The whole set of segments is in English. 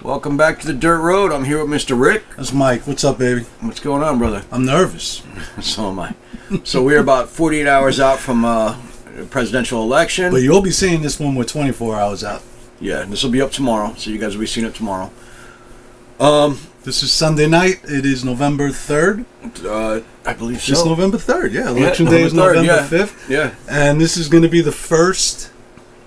Welcome back to the Dirt Road. I'm here with Mr. Rick. That's Mike. What's up, baby? What's going on, brother? I'm nervous. So am I. So we're about 48 hours out from presidential election. But you'll be seeing this when we're 24 hours out. Yeah, this will be up tomorrow, so you guys will be seeing it tomorrow. This is Sunday night. It is November 3rd. I believe so. It's November 3rd, yeah. Election Yeah, day is November 3rd, November yeah. 5th. Yeah. And this is going to be the first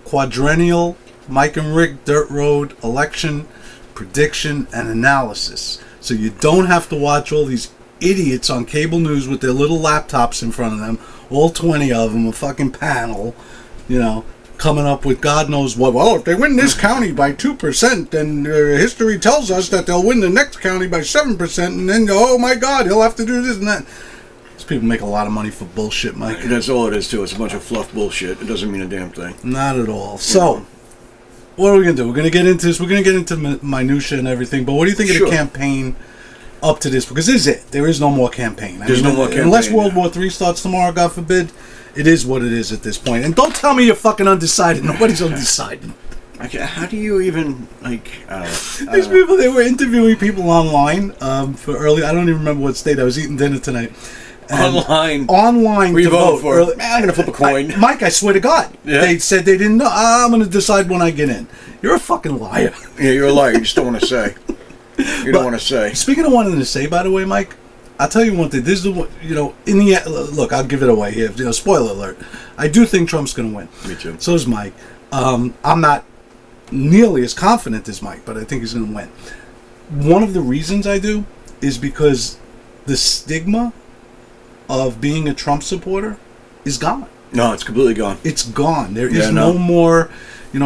quadrennial Mike and Rick Dirt Road election prediction and analysis. So you don't have to watch all these idiots on cable news with their little laptops in front of them, all 20 of them, a fucking panel, coming up with God knows what. Well, if they win this county by 2%, then history tells us that they'll win the next county by 7%, and then, oh my God, he'll have to do this and that. These people make a lot of money for bullshit, Mike. That's all it is, too. It's a bunch of fluff bullshit. It doesn't mean a damn thing. Not at all. So, what are we going to do? We're going to get into this. We're going to get into minutia and everything, but what do you think of the campaign up to this? Because this is it. There is no more campaign. There's no more campaign. Unless World War III starts tomorrow, God forbid, it is what it is at this point. And don't tell me you're fucking undecided. Nobody's undecided. How do you even, These people, they were interviewing people online for early, I don't even remember what state. I was eating dinner tonight. Online Who you vote for? Early. Man, I'm going to flip a coin. Mike, I swear to God. Yeah. They said they didn't know. I'm going to decide when I get in. You're a fucking liar. Yeah, you're a liar. You just don't want to say. Don't want to say. Speaking of wanting to say, by the way, Mike, I'll tell you one thing. This is the one, in the end, look, I'll give it away here. Spoiler alert. I do think Trump's going to win. Me too. So is Mike. I'm not nearly as confident as Mike, but I think he's going to win. One of the reasons I do is because the stigma of being a Trump supporter is gone. No, it's completely gone. It's gone. There is no more,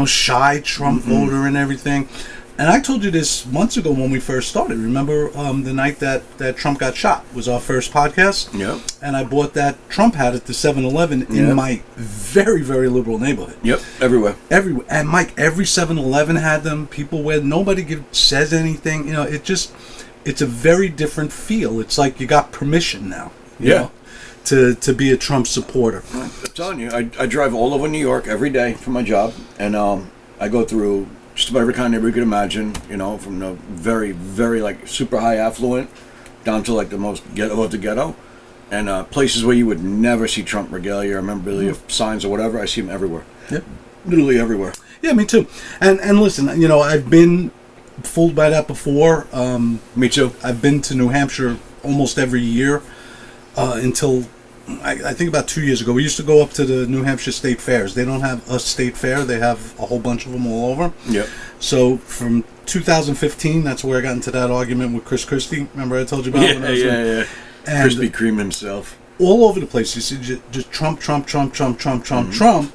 shy Trump voter and everything. And I told you this months ago when we first started. Remember the night that Trump got shot was our first podcast? Yep. And I bought that Trump hat at the 7-Eleven in my very, very liberal neighborhood. Yep, everywhere. Everywhere. And Mike, every 7-Eleven had them. People wear, nobody says anything. It's a very different feel. It's like you got permission now. You know, to be a Trump supporter. I'm telling you, I drive all over New York every day for my job, and I go through just about every kind of neighborhood you could imagine, from the very, very, super high affluent down to, the most ghetto of the ghetto, and places where you would never see Trump regalia or memorabilia signs or whatever. I see them everywhere. Yep. Literally everywhere. Yeah, me too. And listen, I've been fooled by that before. Me too. I've been to New Hampshire almost every year until I think about 2 years ago. We used to go up to the New Hampshire State Fairs. They don't have a state fair. They have a whole bunch of them all over. Yep. So from 2015, that's where I got into that argument with Chris Christie. Remember I told you about it? Yeah. And Krispy Kreme himself. All over the place. You see just Trump.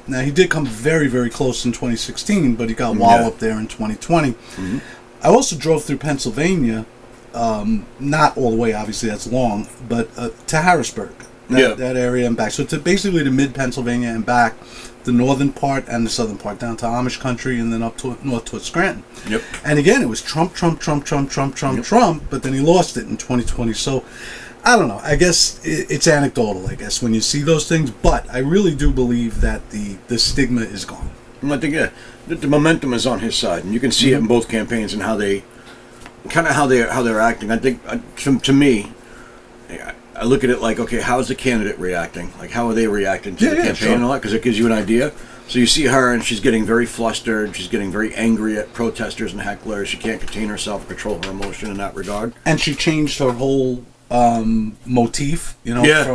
Now, he did come very, very close in 2016, but he got walloped there in 2020. Mm-hmm. I also drove through Pennsylvania, not all the way, obviously that's long, but to Harrisburg. That area and back. So to basically to mid-Pennsylvania and back, the northern part and the southern part, down to Amish country and then up to north towards Scranton. Yep. And again, it was Trump, but then he lost it in 2020. So, I don't know. I guess it's anecdotal, I guess, when you see those things. But I really do believe that the stigma is gone. I think, the momentum is on his side. And you can see it in both campaigns and how they're acting. I think, to me, I look at it like, okay, how's the candidate reacting? How are they reacting to the campaign and all that? Because it gives you an idea. So you see her, and she's getting very flustered. She's getting very angry at protesters and hecklers. She can't contain herself, control her emotion in that regard. And she changed her whole motif,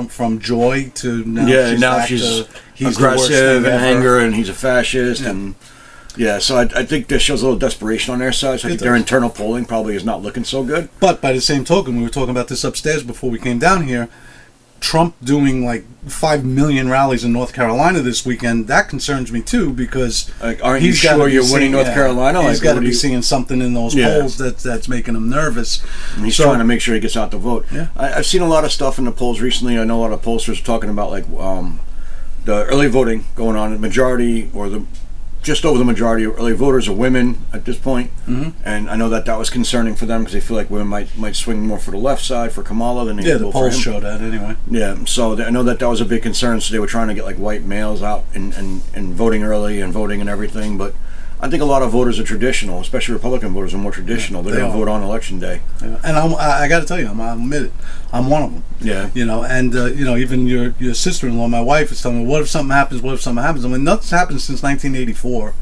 from joy to now. Yeah, now she's aggressive and anger, and he's a fascist, and so I think this shows a little desperation on their side. So I think their internal polling probably is not looking so good. But by the same token, we were talking about this upstairs before we came down here. Trump doing 5 million rallies in North Carolina this weekend, that concerns me too, because aren't you sure you're winning North Carolina? He's got to be seeing something in those polls that's making him nervous. And he's trying to make sure he gets out the vote. Yeah. I've seen a lot of stuff in the polls recently. I know a lot of pollsters talking about the early voting going on. The majority just over the majority of early voters are women at this point. Mm-hmm. And I know that was concerning for them because they feel like women might swing more for the left side for Kamala than they the vote polls for him. show that anyway. Yeah, so I know that was a big concern. So they were trying to get white males out and voting early and voting and everything. But I think a lot of voters are traditional, especially Republican voters are more traditional. They're they going to are. vote on election day. Yeah. And I got to tell you, I admit it, I'm one of them. Yeah. You know, and you know, even your sister-in-law, my wife, is telling me, "What if something happens? What if something happens?" I mean, nothing's happened since 1984.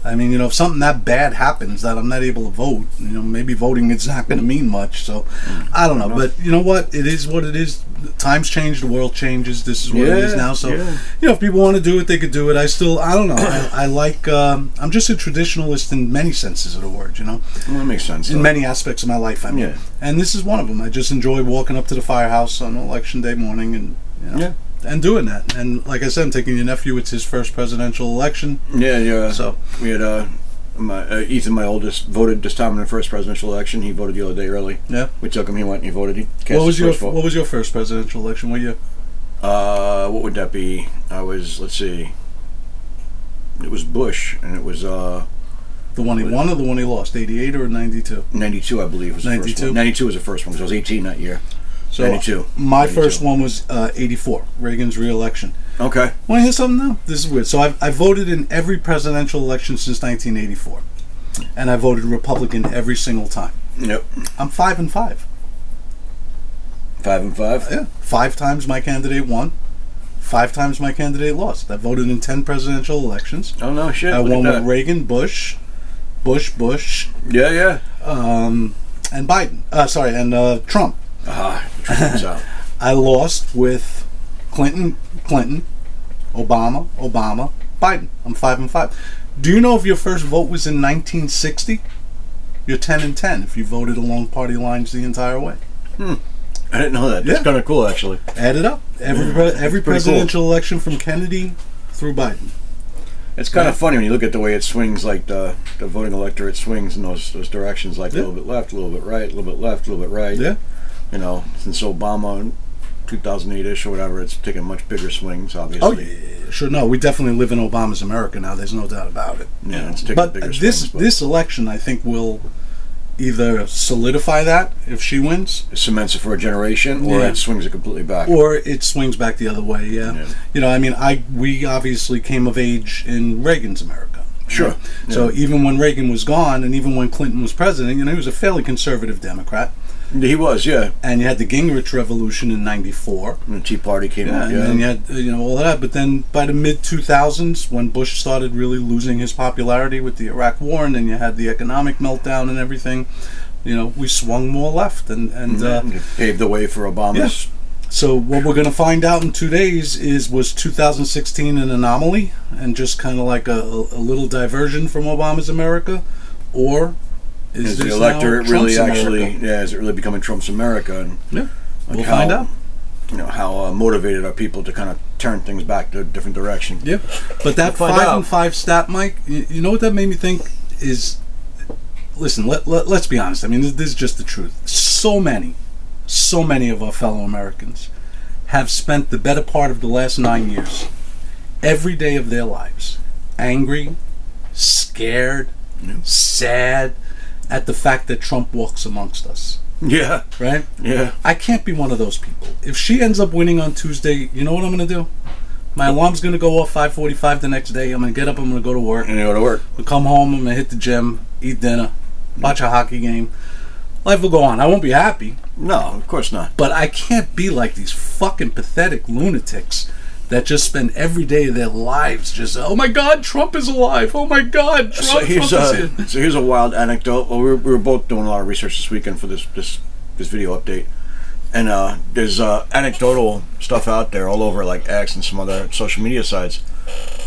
I mean, you know, if something that bad happens that I'm not able to vote, you know, maybe voting is not going to mean much. So, I don't know. But you know what? It is what it is. Times change, the world changes. This is what it is now. So, you know, if people want to do it, they could do it. I don't know. I like, I'm just a traditionalist in many senses of the word, you know. Well, that makes sense. In many aspects of my life, I mean. Yeah. And this is one of them. I just enjoy walking up to the firehouse on election day morning and, you know, and doing that. And like I said, I'm taking your nephew. It's his first presidential election. Yeah. So we had Ethan, my oldest, voted this time in the first presidential election. He voted the other day early. yeah. We took him. He went and he voted. He cast What was his first vote. What was your first presidential election? What year? What would that be? I was, let's see. It was Bush, and it was The one he won or the one he lost? 88 or 92? 92, I believe, was the first 92? one. 92 was the first one because I was 18 that year. So 92. My 92. first one was 84, Reagan's re-election. Okay. Want to hear something now? This is weird. So I voted in every presidential election since 1984, and I voted Republican every single time. Yep. I'm 5-5. 5 and 5. Yeah, 5 times my candidate won. 5 times my candidate lost. I voted in 10 presidential elections. Oh no, shit. I look won at with that. Reagan, Bush, Yeah. and Biden. And Trump. Trump was out. I lost with Clinton, Obama, Biden. I'm 5-5. Do you know if your first vote was in 1960? You're 10-10 if you voted along party lines the entire way. I didn't know that. That's Yeah. kind of cool, actually. Add it up. Every pretty presidential election from Kennedy through Biden. It's kind of Yeah. funny when you look at the way it swings, like the voting electorate swings in those directions, like Yeah. a little bit left, a little bit right, a little bit left, a little bit right. Yeah. You know, since Obama in 2008-ish or whatever, it's taken much bigger swings, obviously. Oh, yeah. Sure. No, we definitely live in Obama's America now. There's no doubt about it. Yeah, it's taking But bigger this swings. But this election, I think, will either solidify that if she wins, it cements it for a generation, or Yeah. it swings it completely back. or it swings back the other way. Yeah. Yeah. You know, I mean, we obviously came of age in Reagan's America. Sure. So even when Reagan was gone, and even when Clinton was president, you know, he was a fairly conservative Democrat. He was, yeah. And you had the Gingrich Revolution in '94. When the Tea Party came Yeah, up, and then you had all that. But then by the mid 2000s, when Bush started really losing his popularity with the Iraq War, and then you had the economic meltdown and everything, you know, we swung more left. And It paved the way for Obama's. so what we're going to find out in 2 days was 2016 an anomaly and just kind of like a little diversion from Obama's America, or Is this the electorate now really Trump's actually? America? Yeah, is it really becoming Trump's America? And Yeah, like we'll how- find out. You know how motivated are people to kind of turn things back to a different direction? Yeah, but that We'll find 5-5 stat, Mike. You know what that made me think is. Listen, let's be honest. I mean, this is just the truth. So many of our fellow Americans have spent the better part of the last 9 years, every day of their lives, angry, scared, sad at the fact that Trump walks amongst us. Yeah, Right? yeah. I can't be one of those people. If she ends up winning on Tuesday, you know what I'm going to do? My alarm's going to go off 5:45 the next day. I'm going to get up. I'm going to go to work. And you go to work. I'll come home. I'm going to hit the gym, eat dinner, watch a hockey game. Life will go on. I won't be happy, No, of course not. but I can't be like these fucking pathetic lunatics that just spend every day of their lives just, oh my God, Trump is alive. Oh my God, So Trump here's is here. a wild anecdote. Well, we were both doing a lot of research this weekend for this video update, and there's anecdotal stuff out there all over like X and some other social media sites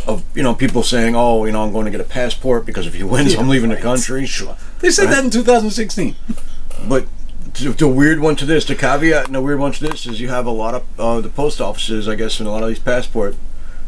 of people saying, oh, I'm going to get a passport because if he wins, I'm leaving the country. Sure. They said that in 2016. But the weird one to this, the caveat and the weird one to this is you have a lot of the post offices, I guess, in a lot of these passport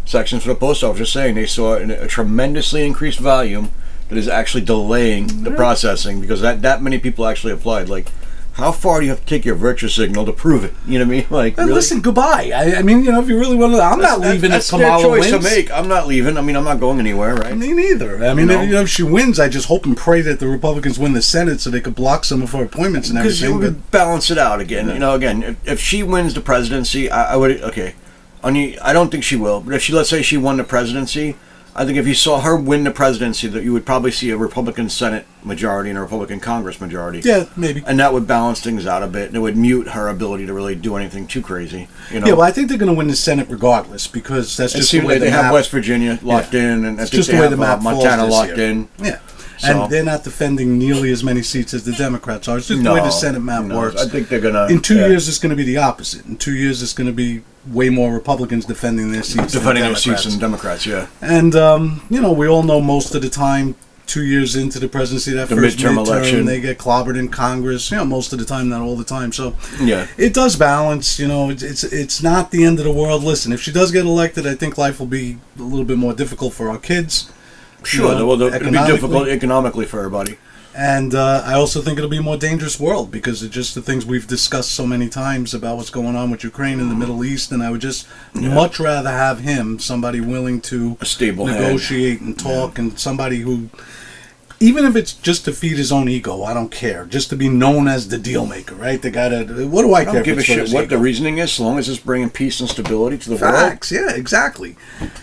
sections for the post office just saying they saw a tremendously increased volume that is actually delaying the processing because that many people actually applied. Like, how far do you have to take your virtue signal to prove it? You know what I mean? Like, really? Listen, goodbye. I mean, if you really want to, I'm not leaving if That's their Kamala choice wins. to make. I'm not leaving. I mean, I'm not going anywhere, right? Me neither. I mean, You know? if she wins, I just hope and pray that the Republicans win the Senate so they could block some of her appointments and Because everything. you would balance it out again. Yeah. Again, if she wins the presidency, I would. Okay, I don't think she will. But if let's say she won the presidency, I think if you saw her win the presidency, that you would probably see a Republican Senate majority and a Republican Congress majority. Yeah, maybe. And that would balance things out a bit, and it would mute her ability to really do anything too crazy. You know? Yeah, well, I think they're going to win the Senate regardless because that's It just the seems way like they have map- West Virginia locked in, and I think just they the way have the map falls Montana this locked year. in. Yeah. So- And they're not defending nearly as many seats as the Democrats are. It's just the way the Senate map no, works. I think they're gonna. In 2 years, it's going to be the opposite. In 2 years, it's going to be way more Republicans defending their seats. defending than their seats Democrats. and Democrats. Yeah, And, we all know most of the time, 2 years into the presidency, that The first midterm election. they get clobbered in Congress. Most of the time, not all the time. So yeah. it does balance. It's not the end of the world. Listen, if she does get elected, I think life will be a little bit more difficult for our kids. Sure, know, well, it'll be economically. difficult economically for everybody. And I also think it'll be a more dangerous world because of just the things we've discussed so many times about what's going on with Ukraine and the Middle East. And I would just much rather have him, somebody willing to A stable hand. negotiate and talk, and somebody who, even if it's just to feed his own ego, I don't care. Just to be known as the deal maker, right? The guy that, what do I I care? don't if give a it's for shit his what ego? the reasoning is, as long as it's bringing peace and stability to the Facts, yeah, exactly.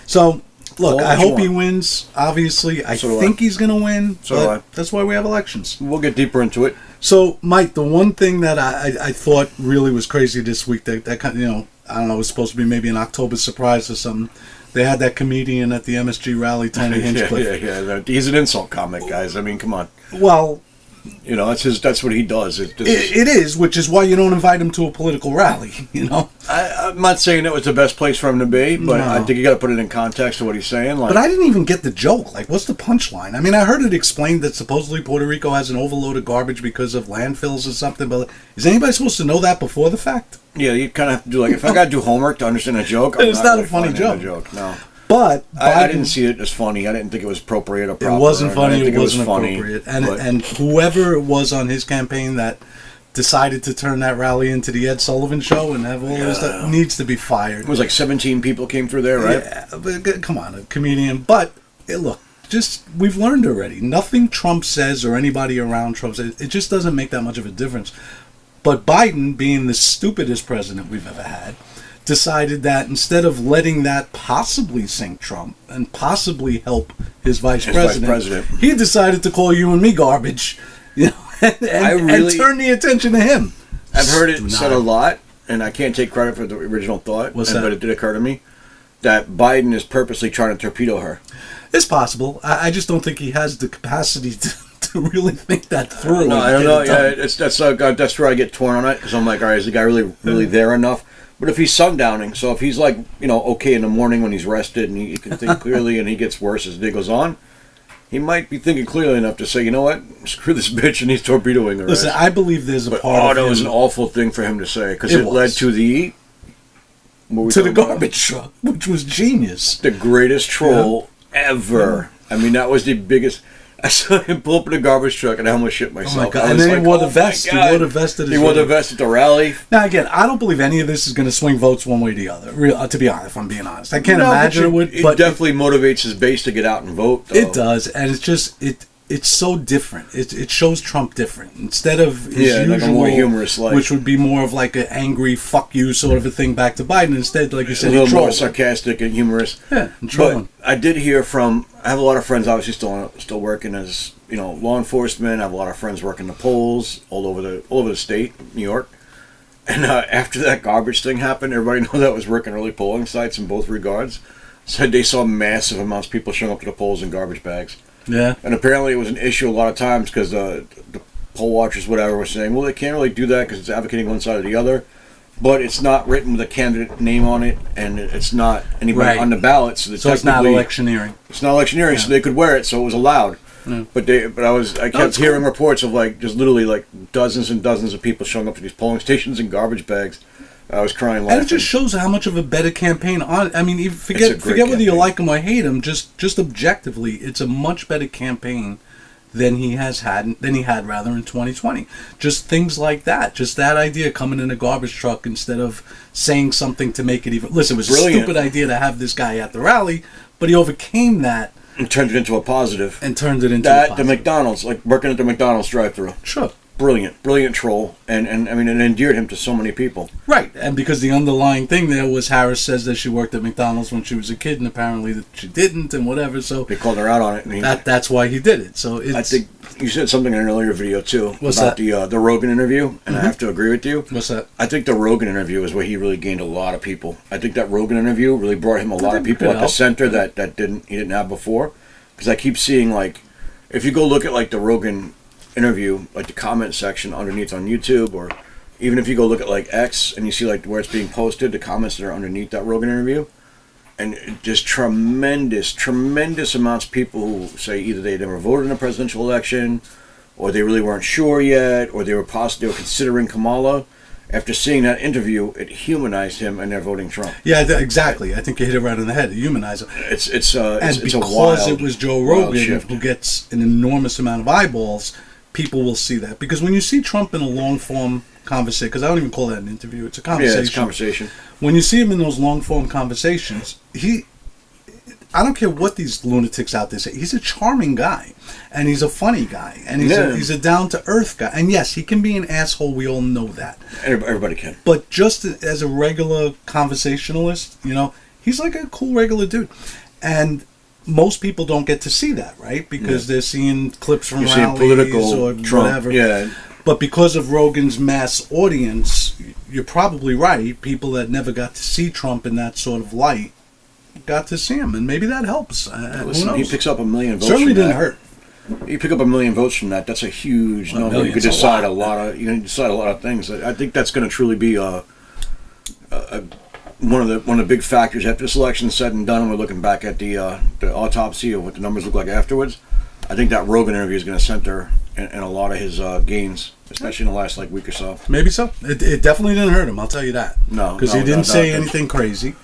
So, look, All I that you hope he want. wins. Obviously, I So do I. think he's going to win. So do but I. that's why we have elections. world. We'll get deeper into it. So, Mike, the one thing that I thought really was crazy this week, that kind of, I don't know, it was supposed to be maybe an October surprise or something. They had that comedian at the MSG rally, Tony Hinchcliffe. yeah. He's an insult comic, guys. I mean, come on. Well, That's what he does. it is, which is why you don't invite him to a political rally, I'm not saying it was the best place for him to be, but I No. think you got to put it in context to what he's saying. Like, But I didn't even get the joke. Like, what's the punchline? I mean, I heard it explained that supposedly Puerto Rico has an overload of garbage because of landfills or something, but is anybody supposed to know that before the fact? yeah, you kind of have to do if I got to do homework to understand a joke, It's not a really funny finding joke. the No, But I Biden- didn't see it as funny. I didn't think it was appropriate or proper. It wasn't I funny. didn't think It wasn't funny, appropriate. but- And whoever it was on his campaign that decided to turn that rally into the Ed Sullivan Show and have all this stuff needs to be fired. it was like 17 people came through there, right? Yeah, but come on, a comedian. But look, we've learned already. Nothing Trump says or anybody around Trump says, it just doesn't make that much of a difference. But Biden, being the stupidest president we've ever had, decided that instead of letting that possibly sink Trump and possibly help his vice president, he decided to call you and me garbage, and turn the attention to him. I've heard it said a lot, and I can't take credit for the original thought. What's that? But it did occur to me that Biden is purposely trying to torpedo her. It's possible. I just don't think he has the capacity to really think that through. No, and I don't get know. it done. Yeah, that's where I get torn on it because I'm like, all right, is the guy really there enough? But if he's sundowning, so if he's like, okay in the morning when he's rested and he can think clearly and he gets worse as the day goes on, he might be thinking clearly enough to say, you know what, screw this bitch, and he's torpedoing her. Listen, I believe there's a But part of that him was an awful thing for him to say because It it led was. to the to the garbage truck, which was genius. the greatest troll ever. I mean, that was the biggest. I saw him pull up in a garbage truck, and I almost shit myself. Oh my God. I And was then he like, wore the oh my vest. He God. wore the vest at his He wore the rally. vest at the rally. Now, again, I don't believe any of this is going to swing votes one way or the other. To be honest, if I'm being honest, I can't No, but imagine it would. It But definitely motivates his base to get out and vote. Though. it does, and it's just it's so different. It shows Trump different instead of his Yeah, usual, like a more humorous, like- which would be more of like an angry "fuck you" sort of a thing back to Biden. Instead, like you A said, little he more trolled. sarcastic and humorous. Yeah, and trolling. But I did hear from. I have a lot of friends, obviously, still working as law enforcement. I have a lot of friends working the polls all over the state, New York. And after that garbage thing happened, everybody know that was working early polling sites in both regards. Said they saw massive amounts of people showing up to the polls in garbage bags. Yeah. And apparently it was an issue a lot of times because the poll watchers, whatever, were saying, well, they can't really do that because it's advocating one side or the other. But it's not written with a candidate name on it, and it's not anybody Right. on the ballot. So So it's not technically- electioneering. It's not electioneering, so they could wear it, so it was allowed. Yeah. But I kept it's hearing cool. reports of just literally dozens and dozens of people showing up to these polling stations in garbage bags. I was crying laughing. And it just shows how much of a better campaign on. I mean, It's a forget great whether you campaign. like him or hate him. Just objectively, it's a much better campaign than he had rather in 2020. Just things like that. Just that idea coming in a garbage truck instead of saying something to make it even. Listen, it was Brilliant. a stupid idea to have this guy at the rally, but he overcame that and turned it into a positive. and turned it into a The positive. McDonald's, like working at the McDonald's drive-thru. Sure. brilliant troll, and I mean, it endeared him to so many people. Right, and because the underlying thing there was Harris says that she worked at McDonald's when she was a kid, and apparently that she didn't, and whatever. So They called her out on it. And that's why he did it. So it's, I think you said something in an earlier video too What's about that? the Rogan interview, and I have to agree with you. What's that? I think the Rogan interview is where he really gained a lot of people. I think that Rogan interview really brought him a lot of think it people could at the help. center that he didn't have before. Because I keep seeing, like, if you go look at like the Rogan interview, like the comment section underneath on YouTube, or even if you go look at like X and you see like where it's being posted, the comments that are underneath that Rogan interview, and just tremendous amounts of people who say either they never voted in a presidential election, or they really weren't sure yet, or they were considering Kamala. After seeing that interview, it humanized him, and they're voting Trump. Yeah, exactly. I think you hit it right on the head. Humanize him. It's And a because wild, it was Joe wild Rogan shift. who gets an enormous amount of eyeballs, people will see that. Because when you see Trump in a long form conversation, because I don't even call that an interview, it's a conversation. Yeah, it's a conversation. When you see him in those long form conversations, I don't care what these lunatics out there say. He's a charming guy, and he's a funny guy, and he's a down to earth guy. And yes, he can be an asshole. We all know that. Everybody can. But just as a regular conversationalist, he's like a cool regular dude, and most people don't get to see that, right? Because they're seeing clips from You're seeing rallies political or Trump, whatever. yeah. But because of Rogan's mass audience, you're probably right. People that never got to see Trump in that sort of light got to see him, and maybe that helps. Listen, who knows? he picks up 1 million votes. Certainly from didn't that. hurt. You pick up 1 million votes from that. That's a huge number. You million's could a decide lot. You can decide a lot of things. I think that's going to truly be one of the big factors after this election is said and done. And we're looking back at the autopsy of what the numbers look like afterwards. I think that Rogan interview is going to center in a lot of his gains, especially in the last week or so. Maybe so. It definitely didn't hurt him. I'll tell you that. No, because no, he didn't no, say no. anything crazy.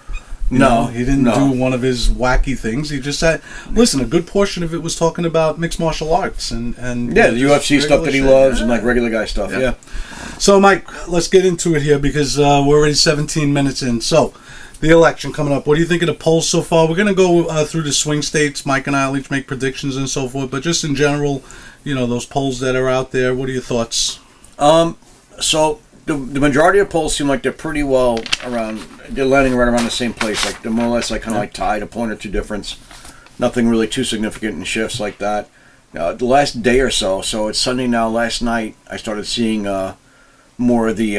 No, He didn't no. do one of his wacky things. He just said, listen, a good portion of it was talking about mixed martial arts and Yeah, the UFC stuff that he loves and like Yeah. regular guy stuff. Yeah. So, Mike, let's get into it here because we're already 17 minutes in. So, the election coming up. What do you think of the polls so far? We're going to go through the swing states. Mike and I will each make predictions and so forth. But just in general, those polls that are out there, what are your thoughts? So the majority of polls seem like they're pretty well around. They're landing right around the same place. Like they're more or less like kind of like tied, a point or two difference. Nothing really too significant in shifts like that. The last day or so. So it's Sunday now. Last night I started seeing more of the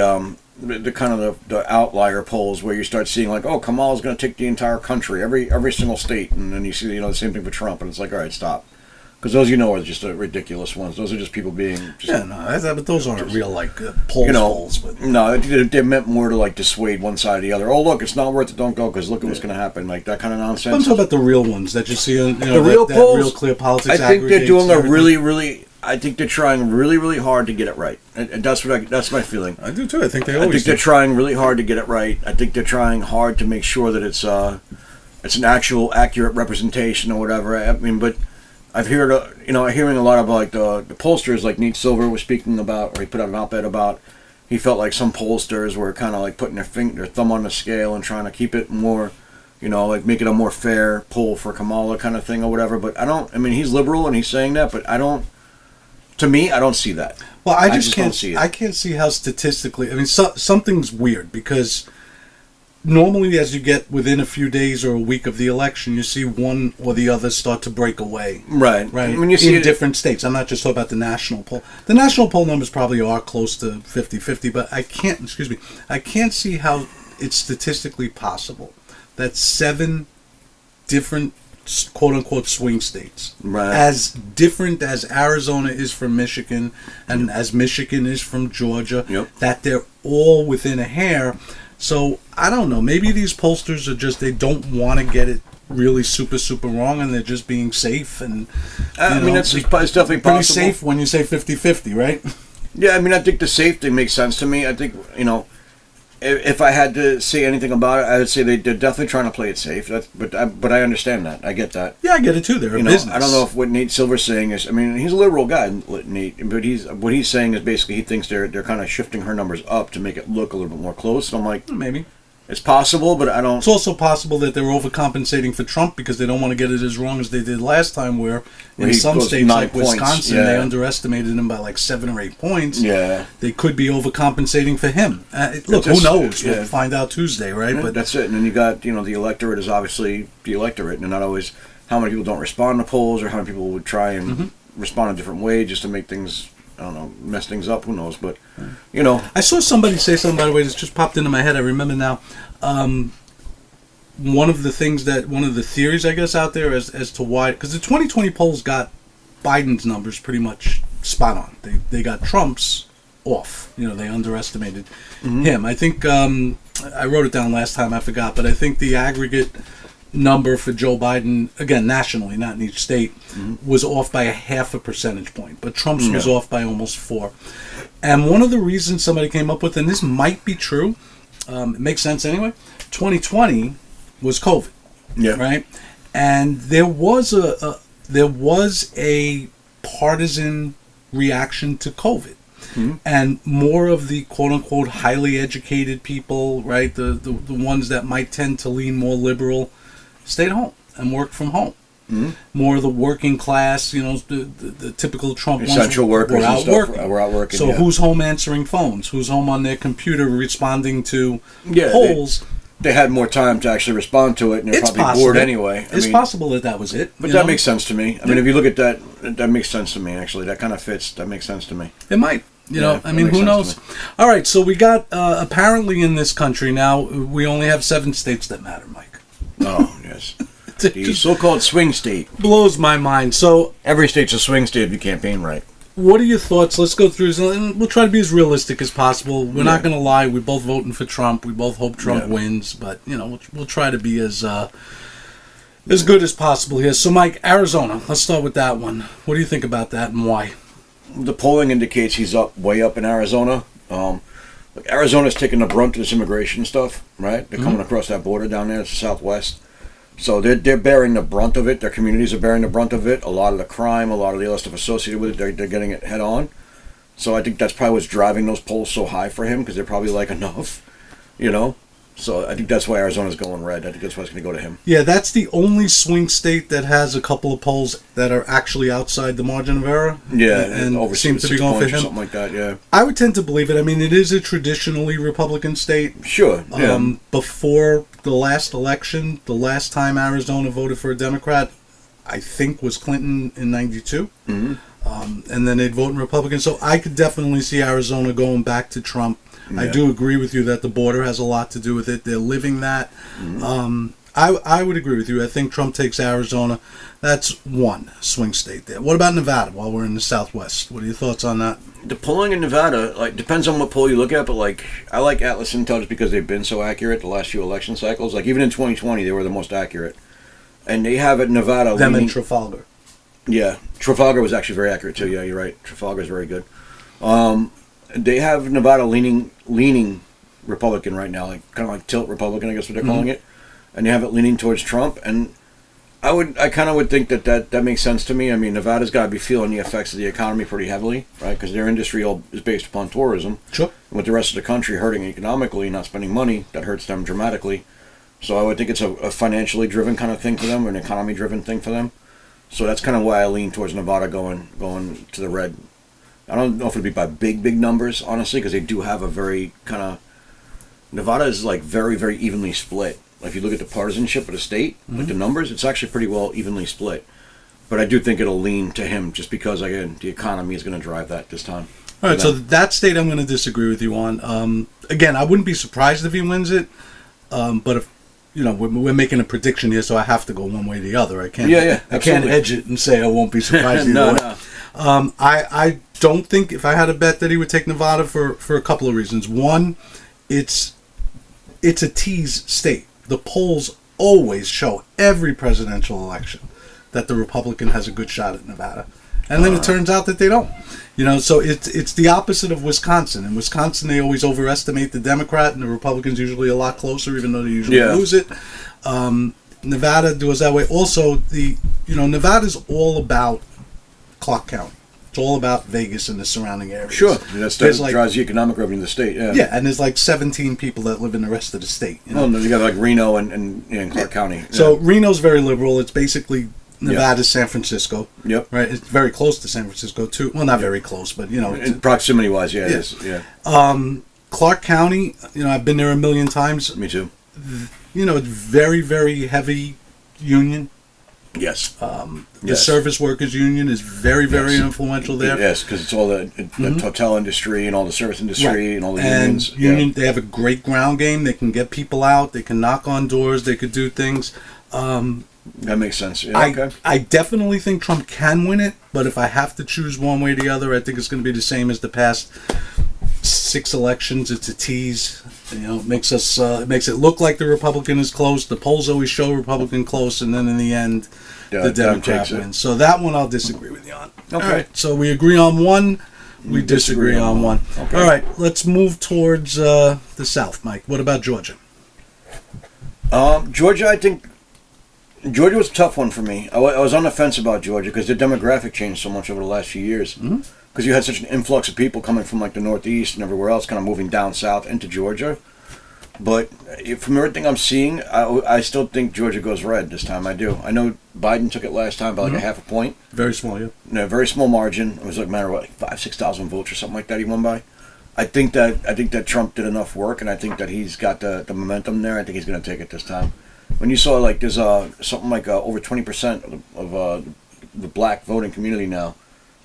kind of the outlier polls where you start seeing like, oh, Kamala's going to take the entire country, every single state, and then you see the same thing for Trump, and it's like, all right, stop. Because those are just ridiculous ones. Those are just people being just, but those aren't real polls. But no, they're meant more to like dissuade one side or the other. Oh, look, it's not worth it. Don't go because look at what's going to happen. Like that kind of nonsense. I'm talking about the real ones that you see. The real polls, real clear politics. I think they're doing aggregates and everything. I think they're trying really hard to get it right, and that's that's my feeling. I do too. I think they I always. think they're trying really hard to get it right. I think they're trying hard to make sure that it's an actual accurate representation or whatever. I mean, but I've heard hearing a lot of like the pollsters, like Nate Silver was speaking about, or he put out an op-ed about. He felt like some pollsters were kind of like putting their thumb on the scale and trying to keep it more, like make it a more fair poll for Kamala kind of thing or whatever. But I mean, he's liberal and he's saying that, but to me, I don't see that. Well, I just don't can't see it. I can't see how statistically. I mean, something's weird because normally, as you get within a few days or a week of the election, you see one or the other start to break away. Right. Right. When you see in different states. I'm not just talking about the national poll. The national poll numbers probably are close to 50-50, but I can't see how it's statistically possible that 7 different quote-unquote swing states, right, as different as Arizona is from Michigan and as Michigan is from Georgia, that they're all within a hair. So I don't know. Maybe these pollsters are they don't want to get it really super wrong, and they're just being safe. And I mean, it's definitely pretty possible. safe when you say 50-50, right? Yeah, I mean, I think the safe thing makes sense to me. I think if I had to say anything about it, I would say they're definitely trying to play it safe. But I understand that. I get that. Yeah, I get it too. They're a business. I don't know if what Nate Silver's saying is. I mean, he's a liberal guy, Nate. But what he's saying is basically he thinks they're kind of shifting her numbers up to make it look a little bit more close. And I'm like, maybe. It's possible, but I don't. It's also possible that they're overcompensating for Trump because they don't want to get it as wrong as they did last time, where in he some goes states 9 like points, Wisconsin, yeah. they underestimated him by like 7 or 8 points. Yeah. They could be overcompensating for him. Look, Just- who knows? yeah. We'll find out Tuesday, right? Yeah, But that's it. And then you got, the electorate is obviously the electorate, and not always how many people don't respond to polls or how many people would try and respond a different way just to make things, I don't know, mess things up. Who knows? But, I saw somebody say something, by the way, that's just popped into my head. I remember now. One of the theories, I guess, out there as to why, because the 2020 polls got Biden's numbers pretty much spot on. They got Trump's off. They underestimated him. I think I wrote it down last time. I forgot, but I think the aggregate number for Joe Biden, again nationally, not in each state, was off by a 0.5 percentage point. But Trump's was off by almost 4. And one of the reasons somebody came up with, and this might be true, it makes sense anyway. 2020 was COVID, right? And there was a partisan reaction to COVID. And more of the quote-unquote highly educated people, right, the ones that might tend to lean more liberal, stayed home and worked from home. More of the working class, the typical Trump essential ones workers were out and stuff working. were out working. So who's home answering phones? Who's home on their computer responding to Yeah, polls? They had more time to actually respond to it, and they're It's probably possible. bored anyway. It's possible that was it. But that makes sense to me. I mean, if you look at that, that makes sense to me, actually. That kind of fits. That makes sense to me. It might. Yeah, I mean, that makes who sense knows? to me. All right, so we got, apparently in this country now, we only have 7 states that matter, Mike. Oh, yes. It The just so-called swing state. blows my mind. So, Every state's a swing state if you campaign right. what are your thoughts? Let's go through, and we'll try to be as realistic as possible. We're not Yeah. going to lie. We're both voting for Trump. We both hope Trump Yeah. wins, but, we'll try to be as good as possible here. So, Mike, Arizona, let's start with that one. What do you think about that and why? The polling indicates he's way up in Arizona. Look, Arizona's taking the brunt of this immigration stuff, right? They're coming across that border down there. It's the Southwest. So they're bearing the brunt of it. Their communities are bearing the brunt of it. A lot of the crime, a lot of the other stuff associated with it, they're getting it head on. So I think that's probably what's driving those polls so high for him, because they're probably like enough, So I think that's why Arizona's going red. I think that's why it's going to go to him. Yeah, that's the only swing state that has a couple of polls that are actually outside the margin of error. Yeah, and over seem to 6 be going for points or him. something like that. Yeah, I would tend to believe it. I mean, it is a traditionally Republican state. sure. Yeah. Before the last election, the last time Arizona voted for a Democrat, I think was Clinton in '92. And then they'd vote in Republican. So I could definitely see Arizona going back to Trump. I Yeah. do agree with you that the border has a lot to do with it. They're living that. I would agree with you. I think Trump takes Arizona. That's one swing state there. What about Nevada while we're in the Southwest? What are your thoughts on that? The polling in Nevada, depends on what poll you look at, but I like Atlas Intel just because they've been so accurate the last few election cycles. Even in 2020, they were the most accurate, and they have it in Nevada. Them leaning, and Trafalgar. Yeah, Trafalgar was actually very accurate too. Yeah, you're right. Trafalgar is very good. They have Nevada leaning Republican right now, kind of like tilt Republican, I guess what they're calling it, and they have it leaning towards Trump. And I kind of would think that makes sense to me. I mean, Nevada's got to be feeling the effects of the economy pretty heavily, right? Because their industry all is based upon tourism. Sure. And with the rest of the country hurting economically, not spending money, that hurts them dramatically. So I would think it's a financially driven kind of thing for them, or an economy driven thing for them. So that's kind of why I lean towards Nevada going to the red. I don't know if it'd be by big numbers, honestly, because they do have a very kind of... Nevada is very, very evenly split. If you look at the partisanship of the state, the numbers, it's actually pretty well evenly split. But I do think it'll lean to him just because, again, the economy is going to drive that this time. All right, so that state I'm going to disagree with you on. Again, I wouldn't be surprised if he wins it, but if we're making a prediction here, so I have to go one way or the other. I can't. Yeah, I can't absolutely. edge it and say I won't be surprised either No, way. no. I don't think if I had a bet that he would take Nevada for a couple of reasons. One, it's a tease state. The polls always show every presidential election that the Republican has a good shot at Nevada, and then it turns out that they don't. So it's the opposite of Wisconsin. In Wisconsin, they always overestimate the Democrat, and the Republicans usually a lot closer, even though they usually lose it. Nevada does that way. Also, Nevada's all about Clark County. It's all about Vegas and the surrounding areas. Sure, that There's like, drives the economic revenue of the state. Yeah, yeah, and there's like 17 people that live in the rest of the state. You know? Well, no, you got like Reno and Clark County. Yeah. So Reno's very liberal. It's basically Nevada's San Francisco. Yep. Right. It's very close to San Francisco too. Well, not very close, but you know, proximity wise, yeah, it is. Yeah. Clark County. You know, I've been there a million times. Me too. You know, it's very, very heavy union. Yes. The service workers union is very, very influential there. Yes, because it's all the hotel industry and all the service industry and all the unions. And they have a great ground game. They can get people out. They can knock on doors. They could do things. That makes sense. Yeah, I definitely think Trump can win it, but if I have to choose one way or the other, I think it's going to be the same as the past 6 elections. It's a tease. You know, it makes it look like the Republican is close. The polls always show Republican close, and then in the end, the Democrat wins. So that one I'll disagree with you on. Okay. All right, so we agree on one. We disagree on one. Okay. All right, let's move towards the South, Mike. What about Georgia? Georgia, I think Georgia was a tough one for me. I was on the fence about Georgia because the demographic changed so much over the last few years. Because you had such an influx of people coming from like the Northeast and everywhere else, kind of moving down south into Georgia. But from everything I'm seeing, I still think Georgia goes red this time. I do. I know Biden took it last time by like a half a point. Very small, yeah. No, very small margin. It was like a matter of like 5,000-6,000 votes or something like that he won by. I think that Trump did enough work, and I think that he's got the momentum there. I think he's going to take it this time. When you saw like there's something like over 20% of the black voting community now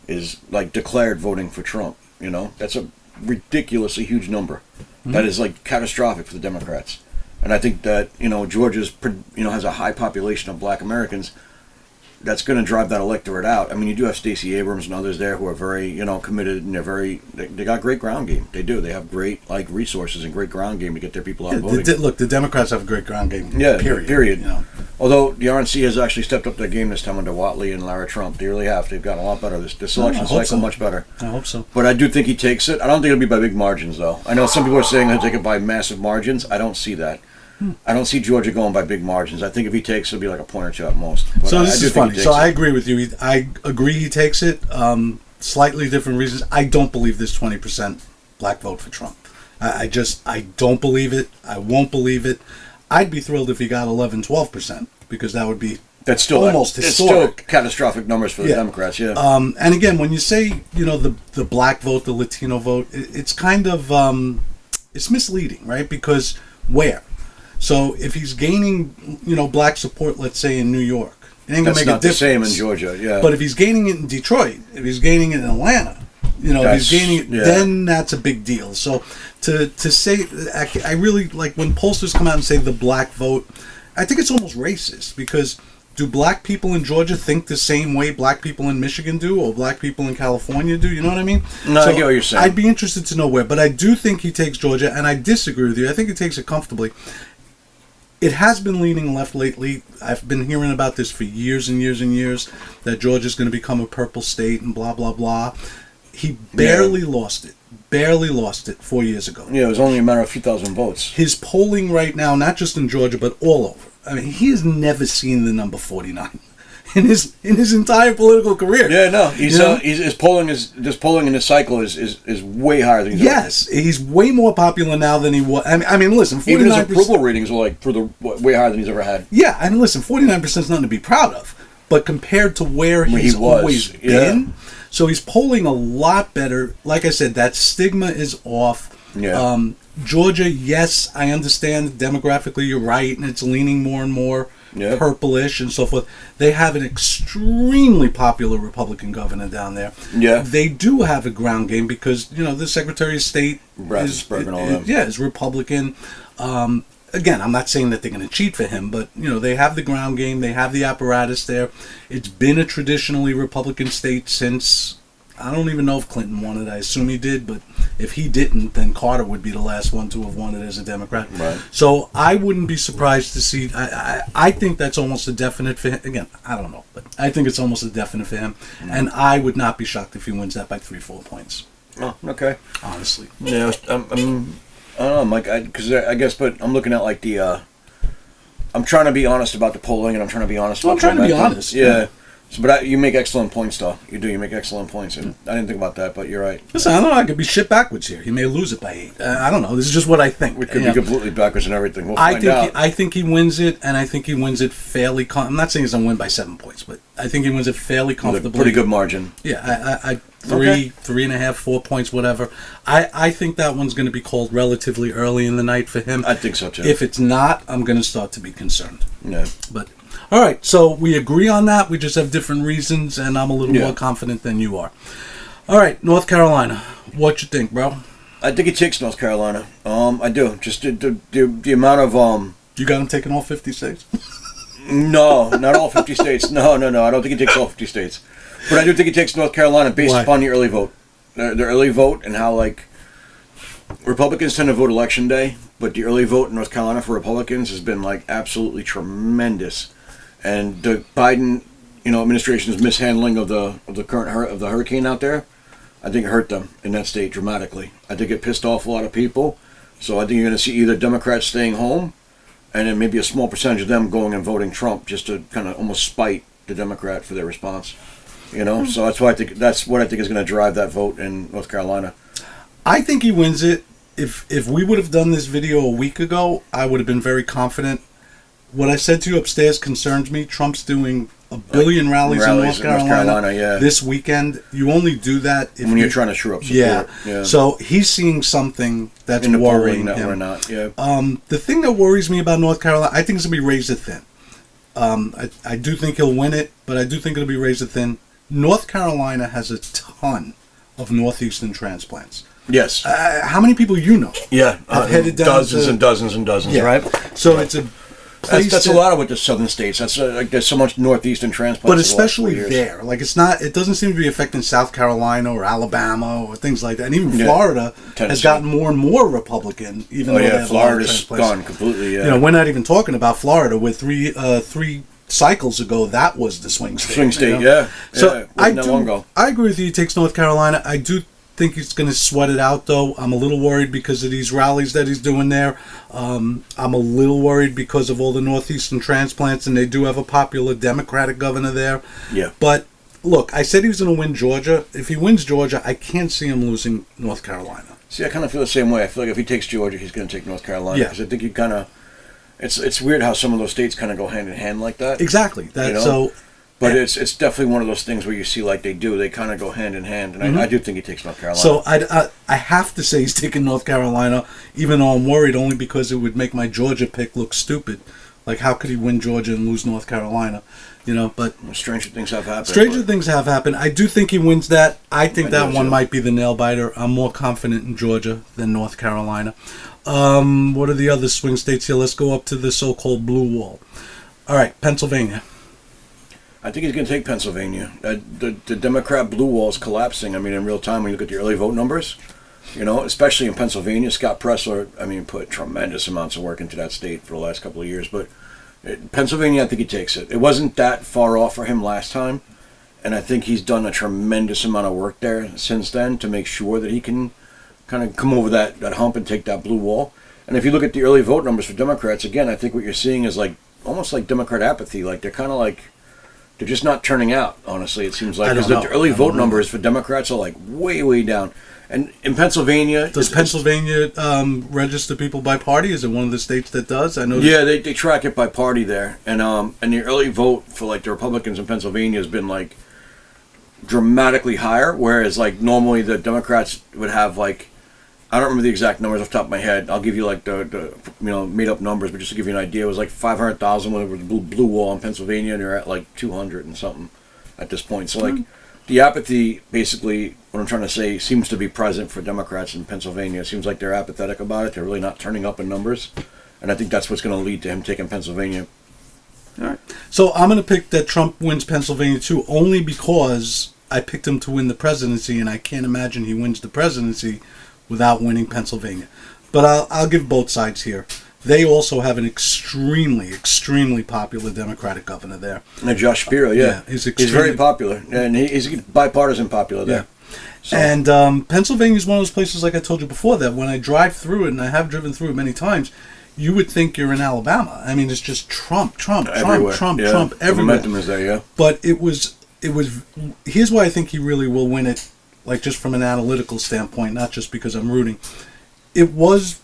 is like declared voting for Trump. You know, that's a ridiculously huge number. That is like catastrophic for the Democrats. And I think that, you know, Georgia's, you know, has a high population of black Americans. That's going to drive that electorate out. I mean, you do have Stacey Abrams and others there who are very, you know, committed, and they got great ground game. They do. They have great, like, resources and great ground game to get their people out voting. Look, the Democrats have a great ground game. Yeah, period. You know. Although the RNC has actually stepped up their game this time under Whatley and Lara Trump. They really have. They've gotten a lot better. This election cycle much better. I hope so. But I do think he takes it. I don't think it'll be by big margins, though. I know some people are saying he'll take it by massive margins. I don't see that. I don't see Georgia going by big margins. I think if he takes it, it'll be like a point or two at most. But so this is funny. So I agree with you. I agree he takes it. Slightly different reasons. I don't believe this 20% black vote for Trump. I don't believe it. I won't believe it. I'd be thrilled if he got 11, 12%, because that would be that's still almost historic. It's still catastrophic numbers for the Democrats, yeah. And again, when you say, you know, the black vote, the Latino vote, it's kind of it's misleading, right? Because where? So if he's gaining, you know, black support, let's say in New York, it ain't gonna make a difference. That's not the same in Georgia, yeah. But if he's gaining it in Detroit, if he's gaining it in Atlanta, you know, if he's gaining it, then that's a big deal. So to say, I really like when pollsters come out and say the black vote. I think it's almost racist, because do black people in Georgia think the same way black people in Michigan do, or black people in California do? You know what I mean? No, I get what you're saying. I'd be interested to know where, but I do think he takes Georgia, and I disagree with you. I think he takes it comfortably. It has been leaning left lately. I've been hearing about this for years and years and years, that Georgia's going to become a purple state and blah, blah, blah. He barely lost it. Barely lost it 4 years ago. Yeah, it was only a matter of a few thousand votes. His polling right now, not just in Georgia, but all over. I mean, he has never seen the number 49 in his entire political career. Yeah, no, his polling in this cycle is way higher than he's way more popular now than he was. I mean, listen, 49%, even his approval ratings are like way higher than he's ever had. Yeah, and listen, 49% is nothing to be proud of, but compared to where he's always been, so he's polling a lot better. Like I said, that stigma is off. Yeah. Georgia, yes, I understand demographically you're right, and it's leaning more and more purplish and so forth. They have an extremely popular Republican governor down there. Yeah. They do have a ground game because, you know, the Secretary of State is Republican. Again, I'm not saying that they're going to cheat for him, but, you know, they have the ground game. They have the apparatus there. It's been a traditionally Republican state since, I don't even know if Clinton won it. I assume he did, but if he didn't, then Carter would be the last one to have won it as a Democrat. Right. So I wouldn't be surprised to see. I think that's almost a definite for him. Again, I don't know, but I think it's almost a definite for him. Mm-hmm. And I would not be shocked if he wins that by 3-4 points. Oh, okay. Honestly. Yeah, I don't know, Mike. Because I guess, but I'm looking at like the. I'm trying to be honest about the polling, and I'm trying to be honest. I'm trying to be honest. Yeah. So, but you make excellent points, though. You do. You make excellent points, and I didn't think about that, but you're right. Listen, I don't know. I could be shit backwards here. He may lose it by 8. I don't know. This is just what I think. We could be completely backwards and everything. We'll find out. I think he wins it, and I think he wins it fairly. I'm not saying he's gonna win by 7 points, but I think he wins it fairly comfortably. With a pretty good margin. Yeah, I 3.5, 4 points, whatever. I think that one's going to be called relatively early in the night for him. I think so too. If it's not, I'm going to start to be concerned. Yeah. But all right, so we agree on that. We just have different reasons, and I'm a little more confident than you are. All right, North Carolina. What you think, bro? I think he takes North Carolina. I do. Just the amount of You got him taking all 50 states? No, not all 50 states. No. I don't think he takes all 50 states. But I do think he takes North Carolina based upon the early vote. The early vote and how, like, Republicans tend to vote election day, but the early vote in North Carolina for Republicans has been, like, absolutely tremendous. And the Biden, administration's mishandling of the current of the hurricane out there, I think it hurt them in that state dramatically. I think it pissed off a lot of people. So I think you're going to see either Democrats staying home, and then maybe a small percentage of them going and voting Trump just to kind of almost spite the Democrat for their response. So that's what I think is going to drive that vote in North Carolina. I think he wins it. If we would have done this video a week ago, I would have been very confident. What I said to you upstairs concerns me. Trump's doing a billion rallies in North Carolina this weekend. You only do that when you're trying to shore up support. Yeah. So he's seeing something that's in the worrying that him. We're not. Yeah. The thing that worries me about North Carolina, I think it's going to be razor thin. I do think he'll win it, but I do think it'll be razor thin. North Carolina has a ton of Northeastern transplants. Yes. How many people have headed down dozens and dozens and dozens, right? So it's a place that's a lot of what the southern states. That's there's so much Northeastern transplants. But especially there, like it doesn't seem to be affecting South Carolina or Alabama or things like that. And even Florida has gotten more and more Republican, even though they have Florida's gone completely. Yeah. We're not even talking about Florida, where three cycles ago that was the swing state. Swing state, yeah. So I agree with you. He takes North Carolina. I do think he's going to sweat it out, though. I'm a little worried because of these rallies that he's doing there. I'm a little worried because of all the Northeastern transplants, and they do have a popular Democratic governor there. Yeah. But look, I said he was going to win Georgia. If he wins Georgia, I can't see him losing North Carolina. See, I kind of feel the same way. I feel like if he takes Georgia, he's going to take North Carolina. Yeah. Because I think you kind of... It's weird how some of those states kind of go hand in hand like that. Exactly. But it's definitely one of those things where you see like they do. They kind of go hand in hand, and I do think he takes North Carolina. So I have to say he's taking North Carolina, even though I'm worried only because it would make my Georgia pick look stupid. Like, how could he win Georgia and lose North Carolina? But stranger things have happened. Things have happened. I do think he wins that. I think that one might be the nail biter. I'm more confident in Georgia than North Carolina. What are the other swing states here? Let's go up to the so-called blue wall. All right, Pennsylvania. I think he's going to take Pennsylvania. The Democrat blue wall is collapsing. I mean, in real time, when you look at the early vote numbers, especially in Pennsylvania, Scott Presler, put tremendous amounts of work into that state for the last couple of years. But Pennsylvania, I think he takes it. It wasn't that far off for him last time, and I think he's done a tremendous amount of work there since then to make sure that he can kind of come over that hump and take that blue wall. And if you look at the early vote numbers for Democrats, again, I think what you're seeing is like almost like Democrat apathy. Like they're kind of like they're just not turning out. Honestly, it seems like because the early vote numbers for Democrats are like way, way down. And in Pennsylvania, does Pennsylvania register people by party? Is it one of the states that does? I know. Yeah, they track it by party there, and the early vote for like the Republicans in Pennsylvania has been like dramatically higher, whereas like normally the Democrats would have like. I don't remember the exact numbers off the top of my head. I'll give you like the made up numbers, but just to give you an idea, it was like 500,000 when it was the blue wall in Pennsylvania, and they're at like 200 and something at this point. So like the apathy, basically, what I'm trying to say, seems to be present for Democrats in Pennsylvania. It seems like they're apathetic about it. They're really not turning up in numbers, and I think that's what's going to lead to him taking Pennsylvania. All right. So I'm going to pick that Trump wins Pennsylvania too, only because I picked him to win the presidency, and I can't imagine he wins the presidency without winning Pennsylvania. But I'll give both sides here. They also have an extremely, extremely popular Democratic governor there. And Josh Shapiro, he's very popular, and he's bipartisan popular there. Yeah. So. And Pennsylvania is one of those places, like I told you before, that when I drive through it, and I have driven through it many times, you would think you're in Alabama. I mean, it's just Trump everywhere. Trump The everywhere. momentum is there, yeah. But it was it was. Here's why I think he really will win it, like just from an analytical standpoint, not just because I'm rooting. It was,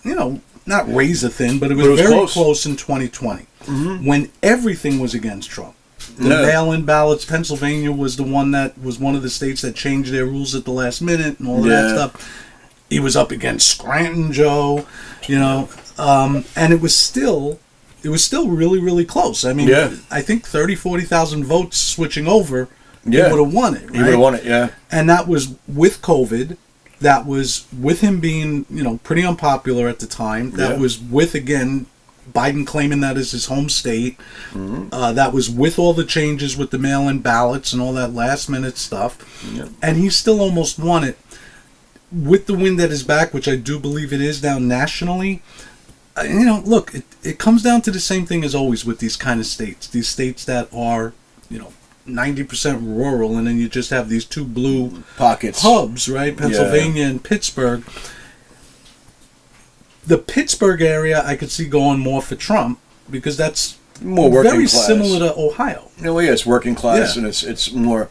not razor thin, but it was very close in 2020 when everything was against Trump. The mail-in ballots, Pennsylvania was the one that was one of the states that changed their rules at the last minute and all of that stuff. He was up against Scranton Joe, and it was still really, really close. I mean, I think 40,000 votes switching over, he would have won it. Right? He would have won it, yeah. And that was with COVID. That was with him being, pretty unpopular at the time. That was with, again, Biden claiming that as his home state. That was with all the changes with the mail-in ballots and all that last-minute stuff. And he still almost won it. With the wind at his back, which I do believe it is now nationally, look, it comes down to the same thing as always with these kind of states. These states that are, 90% rural, and then you just have these two blue pockets, hubs, right? Pennsylvania and Pittsburgh. The Pittsburgh area I could see going more for Trump because that's more working very class. similar to Ohio. It's working class, and it's more.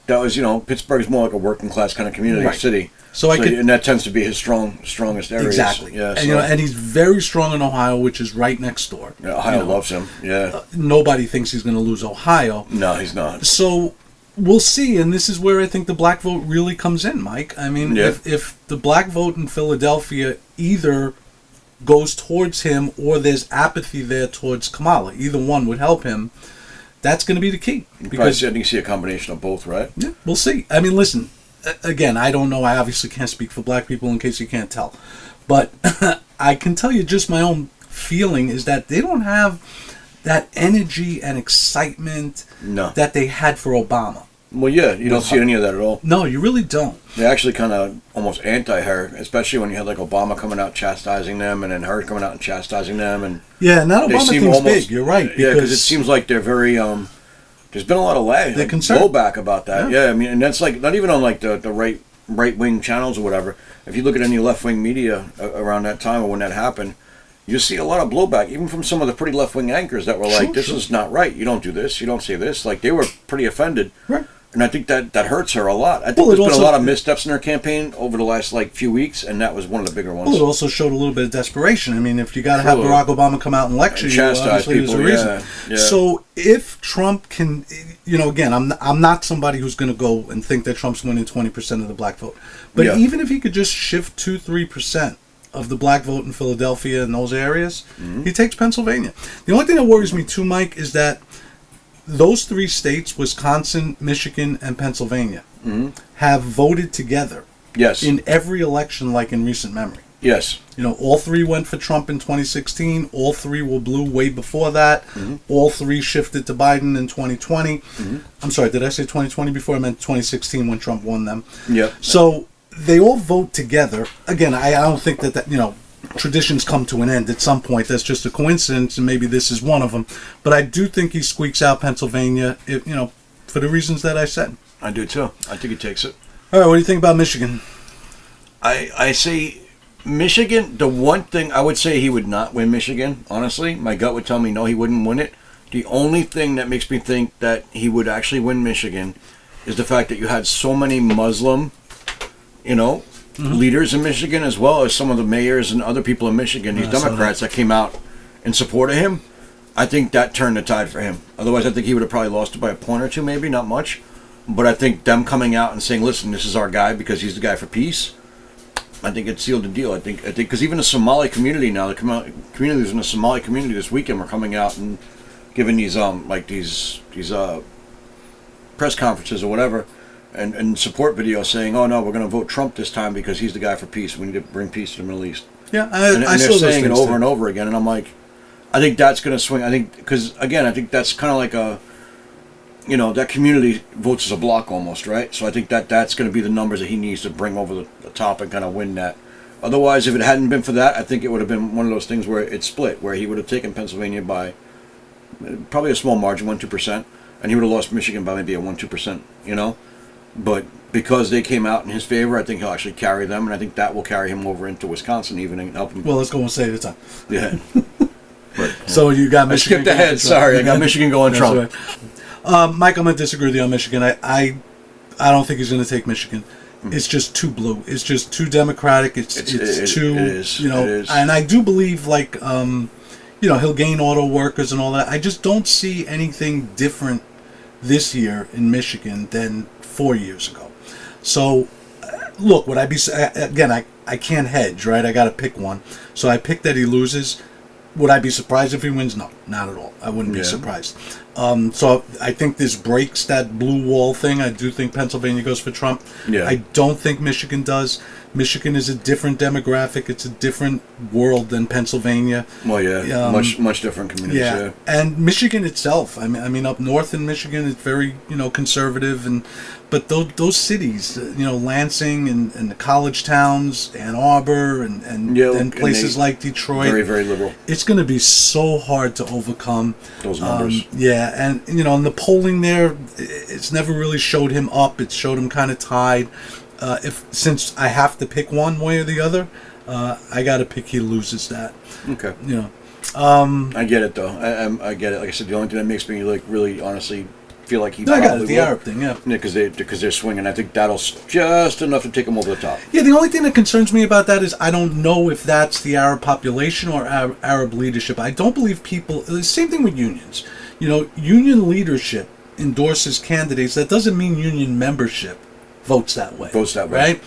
That was, Pittsburgh's more like a working class kind of community city. So and that tends to be his strongest area. Exactly. Yeah. And, and he's very strong in Ohio, which is right next door. Yeah, Ohio loves him. Yeah. Nobody thinks he's going to lose Ohio. No, he's not. So we'll see, and this is where I think the black vote really comes in, Mike. I mean, if the black vote in Philadelphia either goes towards him or there's apathy there towards Kamala, either one would help him. That's going to be the key. Because I think you see a combination of both, right? Yeah, we'll see. I mean, listen, again, I don't know. I obviously can't speak for black people in case you can't tell. But I can tell you just my own feeling is that they don't have that energy and excitement that they had for Obama. Well, you don't see any of that at all. No, you really don't. They're actually kind of almost anti-her, especially when you had like Obama coming out chastising them, and then her coming out and chastising them, and and that Obama thing's big. You're right. Because it seems like they're very. There's been a lot of blowback about that. Yeah, I mean, and that's like not even on like the right wing channels or whatever. If you look at any left wing media around that time or when that happened, you see a lot of blowback, even from some of the pretty left wing anchors that were like, "This is not right. You don't do this. You don't say this." Like they were pretty offended. Right. And I think that hurts her a lot. I think there's been a lot of missteps in her campaign over the last few weeks, and that was one of the bigger ones. Well, it also showed a little bit of desperation. I mean, if you got to have Barack Obama come out and lecture you, obviously there's a reason. Yeah. So if Trump can, again, I'm not somebody who's going to go and think that Trump's winning 20% of the black vote, but even if he could just shift 2-3% of the black vote in Philadelphia and those areas, he takes Pennsylvania. The only thing that worries me too, Mike, is that those three states, Wisconsin, Michigan, and Pennsylvania, have voted together in every election like in recent memory. Yes. All three went for Trump in 2016. All three were blue way before that. All three shifted to Biden in 2020. I'm sorry, did I say 2020 before? I meant 2016 when Trump won them. Yep. So they all vote together. Again, I don't think that traditions come to an end at some point. That's just a coincidence, and maybe this is one of them. But I do think he squeaks out Pennsylvania, for the reasons that I said. I do too. I think he takes it. All right, what do you think about Michigan? I say Michigan, the one thing I would say he would not win Michigan, honestly. My gut would tell me no, he wouldn't win it. The only thing that makes me think that he would actually win Michigan is the fact that you had so many Muslim, leaders in Michigan, as well as some of the mayors and other people in Michigan, these Democrats that came out in support of him. I think that turned the tide for him. Otherwise, I think he would have probably lost it by a point or two, maybe, not much. But I think them coming out and saying, listen, this is our guy because he's the guy for peace, I think it sealed the deal. I think because even the Somali community now, the communities in the Somali community this weekend were coming out and giving these press conferences or whatever, and support videos saying, "Oh no, we're going to vote Trump this time because he's the guy for peace. We need to bring peace to the Middle East." Yeah, and they're saying it over and over again, and I'm like, I think that's going to swing. I think because again, I think that's kind of like a, that community votes as a block almost, right? So I think that's going to be the numbers that he needs to bring over the top and kind of win that. Otherwise, if it hadn't been for that, I think it would have been one of those things where it split, where he would have taken Pennsylvania by probably a small margin, 1-2%, and he would have lost Michigan by maybe a 1-2%, But because they came out in his favor, I think he'll actually carry them, and I think that will carry him over into Wisconsin even and help him. Well, let's go and say it at a time. Yeah. So you got Michigan. I skipped ahead. Sorry, I got Michigan going Trump. Right. Mike, I'm going to disagree with you on Michigan. I don't think he's going to take Michigan. It's just too blue. It's just too Democratic. It's too, it is. you know, It is. and I do believe, like, you know, he'll gain auto workers and all that. I just don't see anything different this year in Michigan than 4 years ago. So, look, would I be, again, I can't hedge, right? I got to pick one. So I picked that he loses. Would I be surprised if he wins? No, not at all. I wouldn't be surprised. So I think this breaks that blue wall thing. I do think Pennsylvania goes for Trump. Yeah. I don't think Michigan does. Michigan is a different demographic. It's a different world than Pennsylvania. Well, yeah, much different communities. Yeah. And Michigan itself. I mean, up north in Michigan, it's very conservative, but those cities, Lansing and the college towns, Ann Arbor, and places like Detroit, very, very liberal. It's going to be so hard to overcome Those numbers. And in the polling there, it's never really showed him up. It showed him kind of tied. Since I have to pick one way or the other, I got to pick he loses that. Okay. I get it though. I get it. Like I said, the only thing that makes me really honestly feel like he. I got it. The Arab thing, yeah. Because they're swinging. I think that'll just enough to take him over the top. Yeah. The only thing that concerns me about that is I don't know if that's the Arab population or Arab leadership. I don't believe people. The same thing with unions. Union leadership endorses candidates. That doesn't mean union membership votes that way. Right?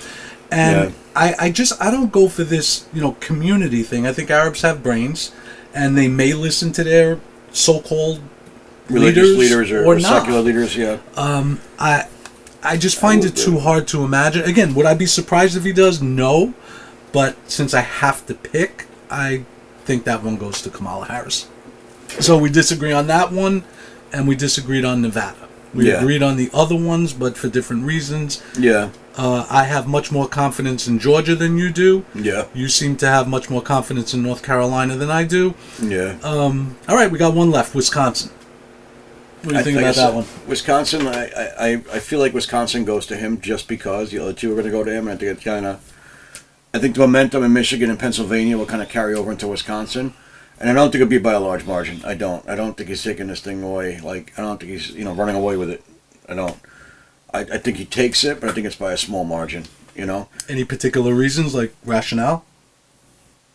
And I don't go for this, community thing. I think Arabs have brains, and they may listen to their so-called religious leaders or not. secular leaders. Yeah. I just find it too hard to imagine. Again, would I be surprised if he does? No. But since I have to pick, I think that one goes to Kamala Harris. So we disagree on that one, and we disagreed on Nevada. We agreed on the other ones, but for different reasons. Yeah. I have much more confidence in Georgia than you do. Yeah. You seem to have much more confidence in North Carolina than I do. Yeah. All right, we got one left, Wisconsin. What do you think about that one? Wisconsin, I feel like Wisconsin goes to him just because the other two are going to go to him. And I think it's I think the momentum in Michigan and Pennsylvania will kind of carry over into Wisconsin. And I don't think it'll be by a large margin. I don't think he's taking this thing away. Like, I don't think he's, running away with it. I don't. I think he takes it, but I think it's by a small margin, Any particular reasons, like rationale?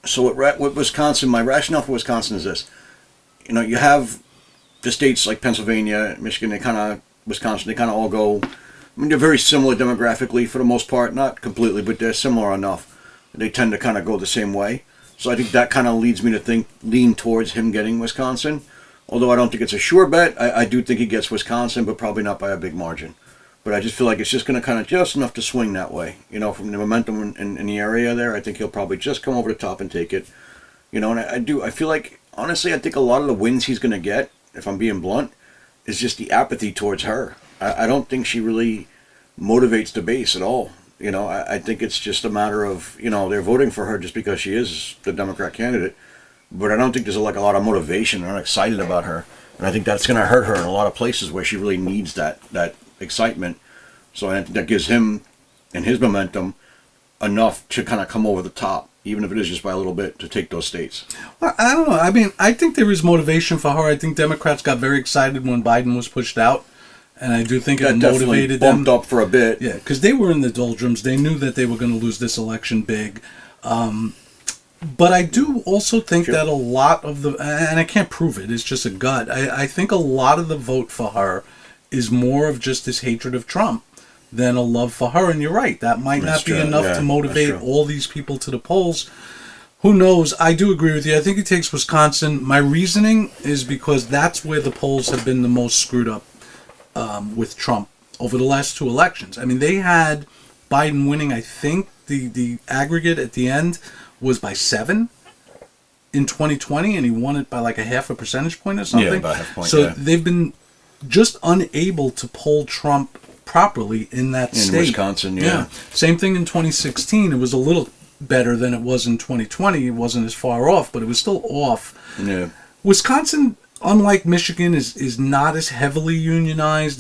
So with Wisconsin, my rationale for Wisconsin is this. You have the states like Pennsylvania, Michigan, Wisconsin, they kind of all go, they're very similar demographically for the most part. Not completely, but they're similar enough. They tend to kind of go the same way. So I think that kind of leads me to lean towards him getting Wisconsin. Although I don't think it's a sure bet, I do think he gets Wisconsin, but probably not by a big margin. But I just feel like it's just going to kind of just enough to swing that way. From the momentum in the area there, I think he'll probably just come over the top and take it. And I feel like, honestly, I think a lot of the wins he's going to get, if I'm being blunt, is just the apathy towards her. I don't think she really motivates the base at all. I think it's just a matter of, they're voting for her just because she is the Democrat candidate. But I don't think there's a lot of motivation. They're not excited about her. And I think that's going to hurt her in a lot of places where she really needs that excitement. So I think that gives him and his momentum enough to kind of come over the top, even if it is just by a little bit, to take those states. Well, I don't know. I mean, I think there is motivation for her. I think Democrats got very excited when Biden was pushed out. And I do think it motivated them. Bumped up for a bit. Yeah, because they were in the doldrums. They knew that they were going to lose this election big. But I do also think that a lot of the, and I can't prove it, it's just a gut. I think a lot of the vote for her is more of just this hatred of Trump than a love for her. And you're right, that might not be enough to motivate all these people to the polls. Who knows? I do agree with you. I think he takes Wisconsin. My reasoning is because that's where the polls have been the most screwed up. With Trump over the last two elections. I mean, they had Biden winning, I think the aggregate at the end was by 7 in 2020, and he won it by like a half a percentage point or something. Yeah, about half a point, So they've been just unable to poll Trump properly in that state. In Wisconsin, yeah. Same thing in 2016. It was a little better than it was in 2020. It wasn't as far off, but it was still off. Yeah. Wisconsin, unlike Michigan, is not as heavily unionized.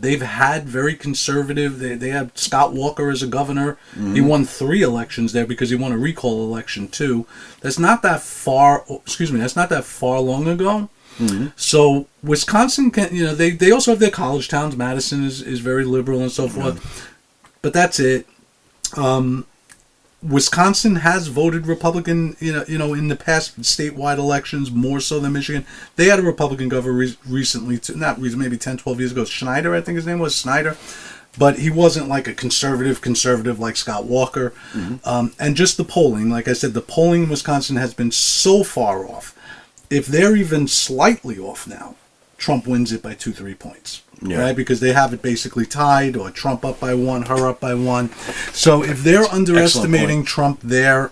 They've had very conservative. They had Scott Walker as a governor. Mm-hmm. He won 3 elections there because he won a recall election too. That's not that far. That's not that far long ago. So Wisconsin can, they also have their college towns. Madison is very liberal and so forth, but that's it. Wisconsin has voted Republican, in the past statewide elections more so than Michigan. They had a Republican governor recently, maybe 10, 12 years ago. Schneider, I think his name was Snyder. But he wasn't like a conservative like Scott Walker. And just the polling, like I said, the polling in Wisconsin has been so far off. If they're even slightly off now, Trump wins it by 2-3 points. Yeah. Right? Because they have it basically tied, or Trump up by 1, her up by 1. So if they're underestimating Trump there,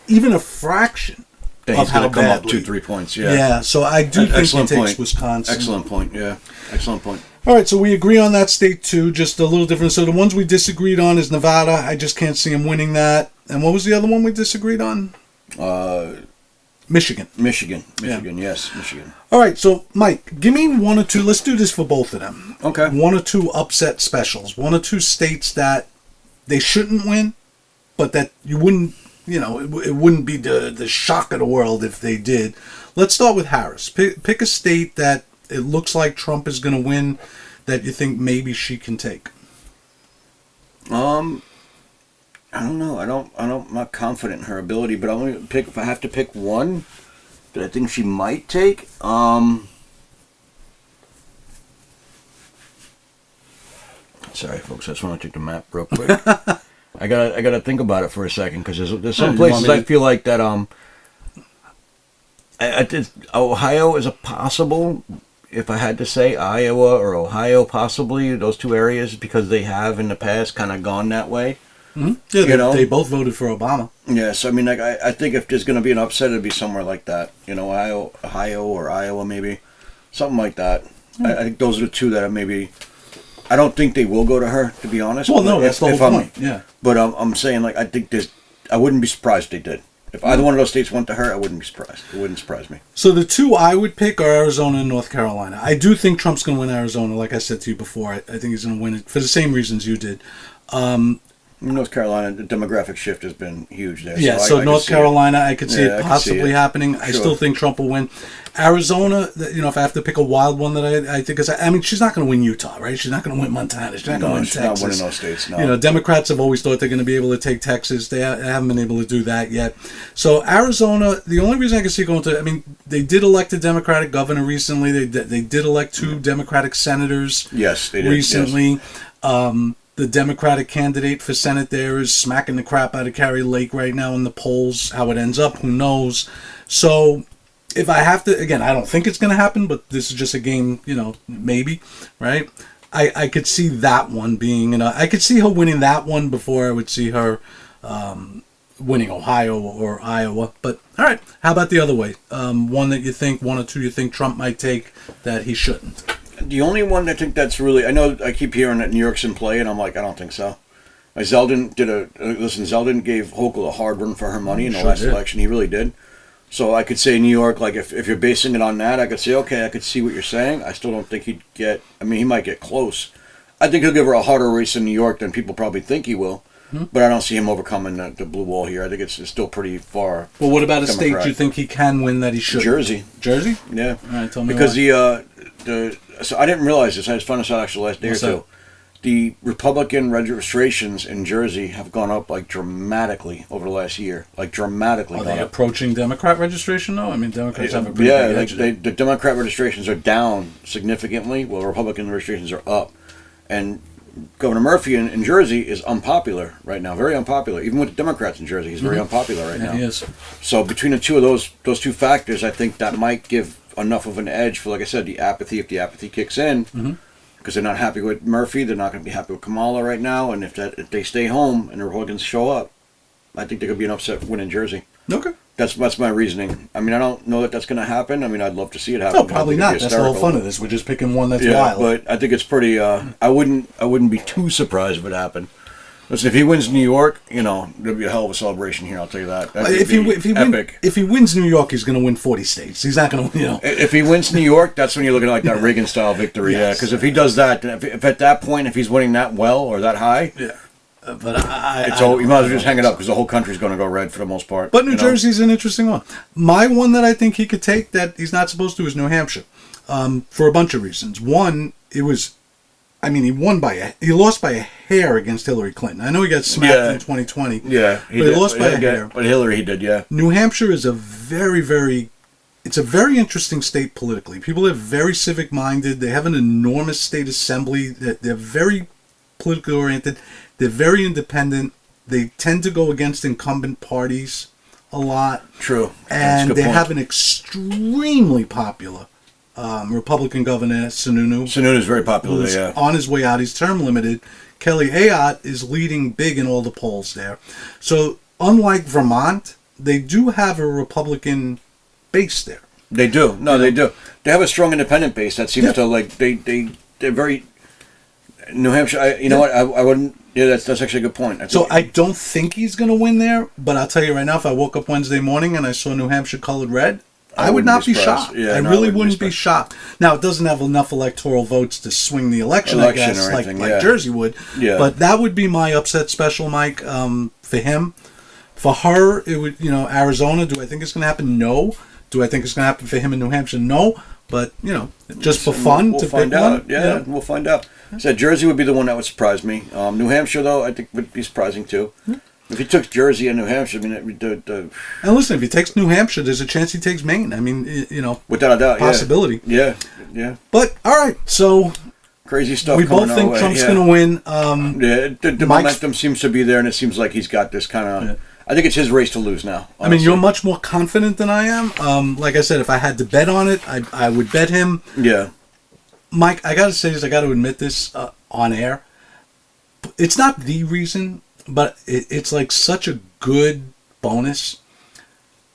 even a fraction of how come badly, up 2-3 points. Yeah. Yeah. So I do think he takes Wisconsin. Excellent point. Yeah. Excellent point. All right, so we agree on that state too, just a little different. So the ones we disagreed on is Nevada. I just can't see him winning that. And what was the other one we disagreed on? Michigan. Michigan, yes, Michigan. All right, so Mike, give me 1 or 2. Let's do this for both of them. Okay. 1 or 2 upset specials. 1 or 2 states that they shouldn't win, but that you wouldn't, it wouldn't be the shock of the world if they did. Let's start with Harris. Pick a state that it looks like Trump is going to win that you think maybe she can take. I don't know. I'm not confident in her ability, but I'm going to pick, if I have to pick one that I think she might take, sorry folks, I just want to take the map real quick. I gotta think about it for a second, because there's some places I feel like that, Ohio is a possible, if I had to say, Iowa or Ohio possibly, those 2 areas, because they have in the past kind of gone that way. Mm-hmm. Yeah, they both voted for Obama. Yes, I mean, I think if there's going to be an upset, it'd be somewhere like that. Ohio or Iowa, maybe something like that. I think those are the 2 that maybe. I don't think they will go to her, to be honest. Well, no, that's the whole point. Yeah, but I'm saying, like, I think I wouldn't be surprised if they did. If either one of those states went to her, I wouldn't be surprised. It wouldn't surprise me. So the 2 I would pick are Arizona and North Carolina. I do think Trump's going to win Arizona, like I said to you before. I think he's going to win it for the same reasons you did. North Carolina, the demographic shift has been huge there. Yeah, so North Carolina, I could see it possibly happening. Sure. I still think Trump will win. Arizona, if I have to pick a wild one that I think is, she's not going to win Utah, right? She's not going to win Montana. She's not going to win Texas. She's not winning those states, no. Democrats have always thought they're going to be able to take Texas. They haven't been able to do that yet. So Arizona, the only reason I can see going to, they did elect a Democratic governor recently. They did elect 2 Democratic senators. Yes, they did. Recently. Yes. The Democratic candidate for Senate there is smacking the crap out of Kari Lake right now in the polls. How it ends up, who knows? So if I have to, again, I don't think it's going to happen, but this is just a game, maybe, right? I could see that one being, I could see her winning that one before I would see her winning Ohio or Iowa. But, all right, how about the other way? One that you think, 1 or 2 you think Trump might take that he shouldn't? The only one I think that's really, I know I keep hearing that New York's in play, and I'm like, I don't think so. Zeldin gave Hochul a hard run for her money in the last election. He really did. So I could say New York, like if you're basing it on that, I could say, okay, I could see what you're saying. I still don't think he'd get, he might get close. I think he'll give her a harder race in New York than people probably think he will. But I don't see him overcoming the blue wall here. I think it's still pretty far. Well, what about a state you think he can win that he should? Jersey. Jersey? Yeah. All right, tell me because why. So I didn't realize this. I just found this out actually last day or 2. The Republican registrations in Jersey have gone up like dramatically over the last year. Like dramatically. Are they approaching Democrat registration though? Democrats have a pretty big edge. The Democrat registrations are down significantly, while Republican registrations are up. And Governor Murphy in Jersey is unpopular right now, very unpopular. Even with the Democrats in Jersey, he's very unpopular right now. He is. So between the 2 of those 2 factors, I think that might give enough of an edge for, like I said, the apathy. If the apathy kicks in, because they're not happy with Murphy, they're not going to be happy with Kamala right now. And if they stay home and the Republicans show up, I think there could be an upset win in Jersey. Okay. That's my reasoning. I don't know that that's going to happen. I'd love to see it happen. No, probably not. That's the whole fun of this. We're just picking one that's wild. But I think it's pretty. I wouldn't be too surprised if it happened. Listen, if he wins New York, there'll be a hell of a celebration here. I'll tell you that. If he wins New York, he's going to win 40 states. He's not going to, If he wins New York, that's when you're looking at like that Reagan-style victory. Yes. Yeah, because if he does that, if at that point, if he's winning that well or that high, But You might as well just hang it up because the whole country's going to go red for the most part. But New Jersey's an interesting one. My one that I think he could take that he's not supposed to is New Hampshire, for a bunch of reasons. One, he lost by a hair against Hillary Clinton. I know he got smacked in 2020. Yeah, but he lost by a hair. But Hillary, he did, yeah. New Hampshire is a very interesting state politically. People are very civic minded. They have an enormous state assembly. They're very politically oriented. They're very independent. They tend to go against incumbent parties a lot. True. And they have an extremely popular Republican governor, Sununu. Sununu is very popular who's there, yeah. on his way out. He's term limited. Kelly Ayotte is leading big in all the polls there. So, unlike Vermont, they do have a Republican base there. They do. No, they do. They have a strong independent base that seems to, like, they're very... New Hampshire, I wouldn't... Yeah, that's actually a good point. I don't think he's going to win there, but I'll tell you right now, if I woke up Wednesday morning and I saw New Hampshire colored red, I would not be shocked. Yeah, I really wouldn't be shocked. Now, it doesn't have enough electoral votes to swing the election, I guess, like Jersey would. Yeah. But that would be my upset special, Mike, for him. For her, it would, Arizona, do I think it's going to happen? No. Do I think it's going to happen for him in New Hampshire? No. But, just for fun we'll to find pick out. one. Yeah, we'll find out. So Jersey would be the one that would surprise me. New Hampshire, though, I think would be surprising, too. Yeah. If he took Jersey and New Hampshire, And listen, if he takes New Hampshire, there's a chance he takes Maine. I mean, without a doubt, possibility. Yeah. But all right, so crazy stuff. We both think Trump's going to win. The momentum seems to be there, and it seems like he's got this kind of. Yeah. I think it's his race to lose now. Honestly. I mean, you're much more confident than I am. Like I said, if I had to bet on it, I would bet him. Yeah. Mike, I got to say this. I got to admit this on air. It's not the reason. But it's like such a good bonus.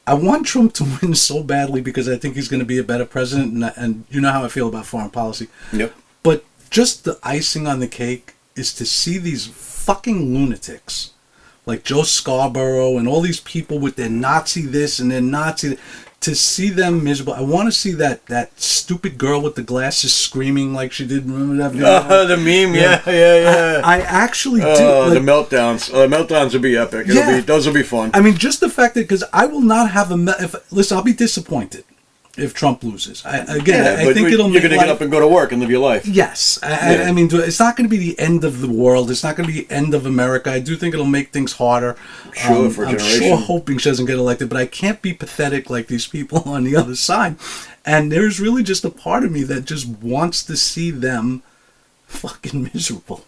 I want Trump to win so badly because I think he's going to be a better president, and you know how I feel about foreign policy. Yep. But just the icing on the cake is to see these fucking lunatics, like Joe Scarborough and all these people with their Nazi this and their Nazi that, to see them miserable. I want to see that stupid girl with the glasses screaming like she did. Remember that video? The meme, yeah. I actually do. The meltdowns. The meltdowns will be epic. Those will be fun. I mean, just the fact that, because I will not have listen, I'll be disappointed if Trump loses. I think it'll make you're going to get up and go to work and live your life. Yes. I mean, it's not going to be the end of the world. It's not going to be the end of America. I do think it'll make things harder. Sure, for a generation. I'm sure hoping she doesn't get elected, but I can't be pathetic like these people on the other side. And there's really just a part of me that just wants to see them fucking miserable.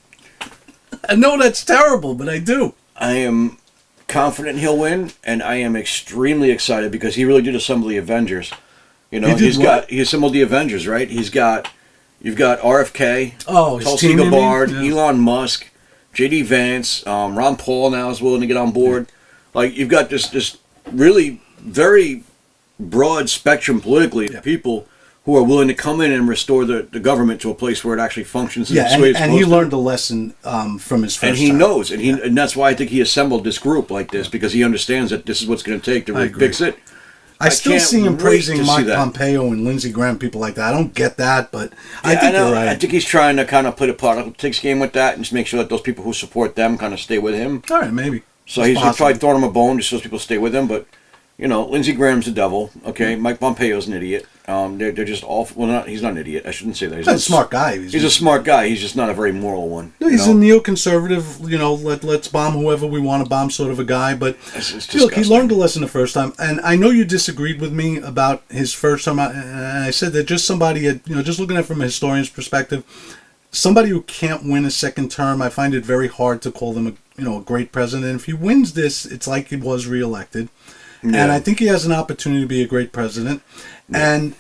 I know that's terrible, but I do. I am confident he'll win, and I am extremely excited because he really did assemble the Avengers. He assembled the Avengers, right? You've got RFK, Tulsi Gabbard, Elon Musk, J.D. Vance, Ron Paul now is willing to get on board. Like, you've got this really very broad spectrum politically of people who are willing to come in and restore the government to a place where it actually functions in the way it's supposed to. And he learned a lesson from his first And he time. knows, and that's why I think he assembled this group like this, because he understands that this is what's going to take to really fix it. I still see him praising Mike Pompeo and Lindsey Graham, people like that. I don't get that, but I think you're right. I think he's trying to kind of play the politics game with that and just make sure that those people who support them kind of stay with him. All right, maybe. So he's probably throwing him a bone just so those people stay with him, but... Lindsey Graham's the devil. Okay, Mike Pompeo's an idiot. They're just awful. Well, he's not an idiot. I shouldn't say that. He's a smart guy. He's a smart guy. He's just not a very moral one. No, he's a neoconservative. Let's bomb whoever we want to bomb sort of a guy. But look, he learned a lesson the first time, and I know you disagreed with me about his first time. And I said that just somebody, just looking at it from a historian's perspective, somebody who can't win a second term, I find it very hard to call them a great president. If he wins this, it's like he was reelected. Yeah. And I think he has an opportunity to be a great president. Yeah. And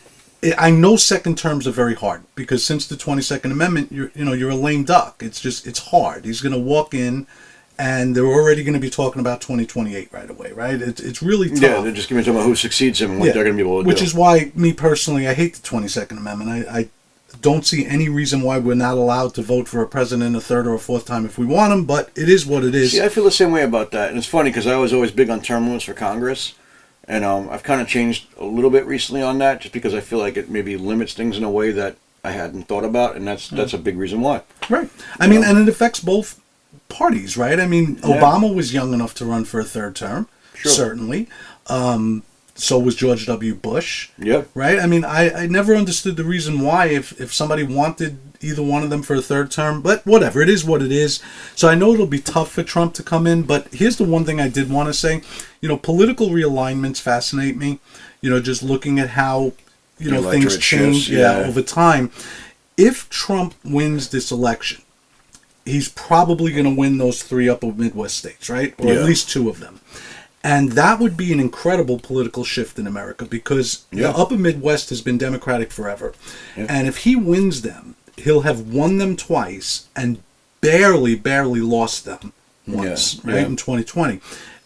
I know second terms are very hard because since the 22nd Amendment, you're a lame duck. It's hard. He's going to walk in, and they're already going to be talking about 2028 right away, right? It's really tough. Yeah, they're just going to be talking about who succeeds him and what they're going to be able to do. Which is why, me personally, I hate the 22nd Amendment. I don't see any reason why we're not allowed to vote for a president a third or a fourth time if we want him, but it is what it is. See, I feel the same way about that, and it's funny because I was always big on term limits for Congress, and I've kind of changed a little bit recently on that just because I feel like it maybe limits things in a way that I hadn't thought about, and that's a big reason why. Right. I mean, and it affects both parties, right? I mean, Yeah. Obama was young enough to run for a third term, Sure. certainly. So was George W. Bush. Yep. Right? I mean, I never understood the reason why if somebody wanted either one of them for a third term, but whatever, it is what it is. So I know it'll be tough for Trump to come in, but here's the one thing I did want to say. Political realignments fascinate me. Just looking at how, The things electorate change shifts, yeah. over time. If Trump wins this election, he's probably going to win those 3 upper Midwest states, right? Or Yeah. at least 2 of them. And that would be an incredible political shift in America because Yeah. the upper Midwest has been Democratic forever. Yeah. And if he wins them, he'll have won them twice and barely lost them once, Yeah. right, Yeah. in 2020.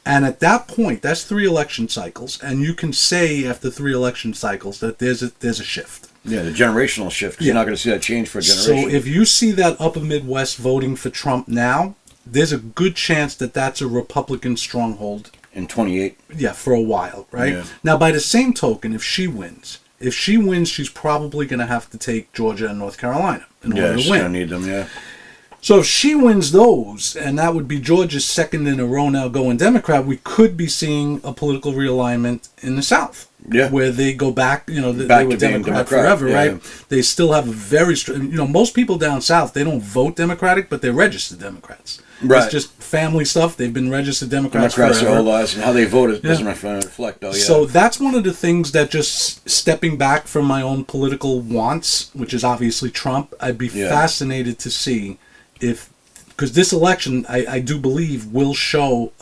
And at that point, that's 3 election cycles. And you can say after 3 election cycles that there's a shift. Yeah, the generational shift. 'Cause Yeah. You're not going to see that change for a generation. So if you see that upper Midwest voting for Trump now, there's a good chance that that's a Republican stronghold. In 28. Yeah, for a while, right? Yeah. Now, by the same token, if she wins, she's probably going to have to take Georgia and North Carolina in Yeah, order she's to going win. to need them, yeah. So if she wins those, and that would be Georgia's second in a row now going Democrat, we could be seeing a political realignment in the South. Yeah. Where they go back, they Back were to being Democrat Democrat, forever, yeah. right? They still have a very strong, most people down South, they don't vote Democratic, but they're registered Democrats. Right. It's just family stuff. They've been registered Democrats Democrats their forever. whole lives, and how they vote it doesn't Yeah. reflect, though, yeah. So that's one of the things that just stepping back from my own political wants, which is obviously Trump, I'd be Yeah. fascinated to see because this election, I do believe, will show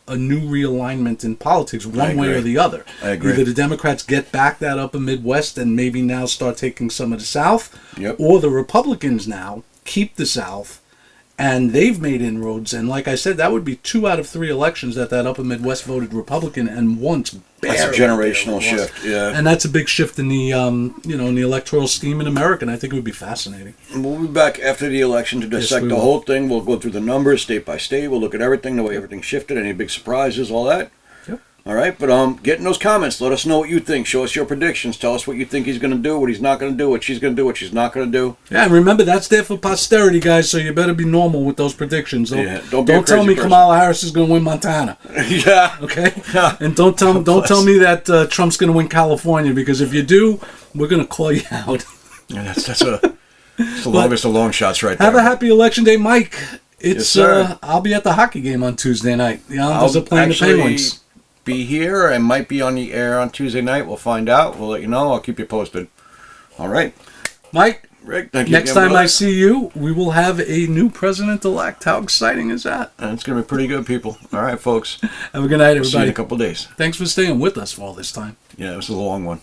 a new realignment in politics, one way or agree. the other. I agree. Either the Democrats get back that upper Midwest and maybe now start taking some of the South, Yep. or the Republicans now keep the South. And they've made inroads, and like I said, that would be 2 out of 3 elections that upper Midwest voted Republican, and once That's a barely generational lost. shift, yeah. And that's a big shift in the in the electoral scheme in America. And I think it would be fascinating. And we'll be back after the election to dissect we the will. whole thing. We'll go through the numbers state by state. We'll look at everything, the way everything shifted, any big surprises, all that. Yep. All right, but get in those comments. Let us know what you think. Show us your predictions. Tell us what you think he's going to do, what he's not going to do, what she's going to do, what she's not going to do. Yeah, and remember that's there for posterity, guys. So you better be normal with those predictions. Yeah, don't be a tell crazy me person. Kamala Harris is going to win Montana. Yeah. Okay, and don't tell me that Trump's going to win California, because if you do, we're going to call you out. Yeah, that's the longest of long shots right there. Have a happy election day, Mike. It's Yes, sir. I'll be at the hockey game on Tuesday night. The Islanders I'll are playing the actually Penguins. be here. I might be on the air on Tuesday night. We'll find out. We'll let you know. I'll keep you posted. All right. Mike, Rick, thank you next again, time brother. I see you, we will have a new president-elect. How exciting is that? And it's going to be pretty good, people. All right, folks. Have a good night, We'll see you in everybody. a couple days. Thanks for staying with us for all this time. Yeah, it was a long one.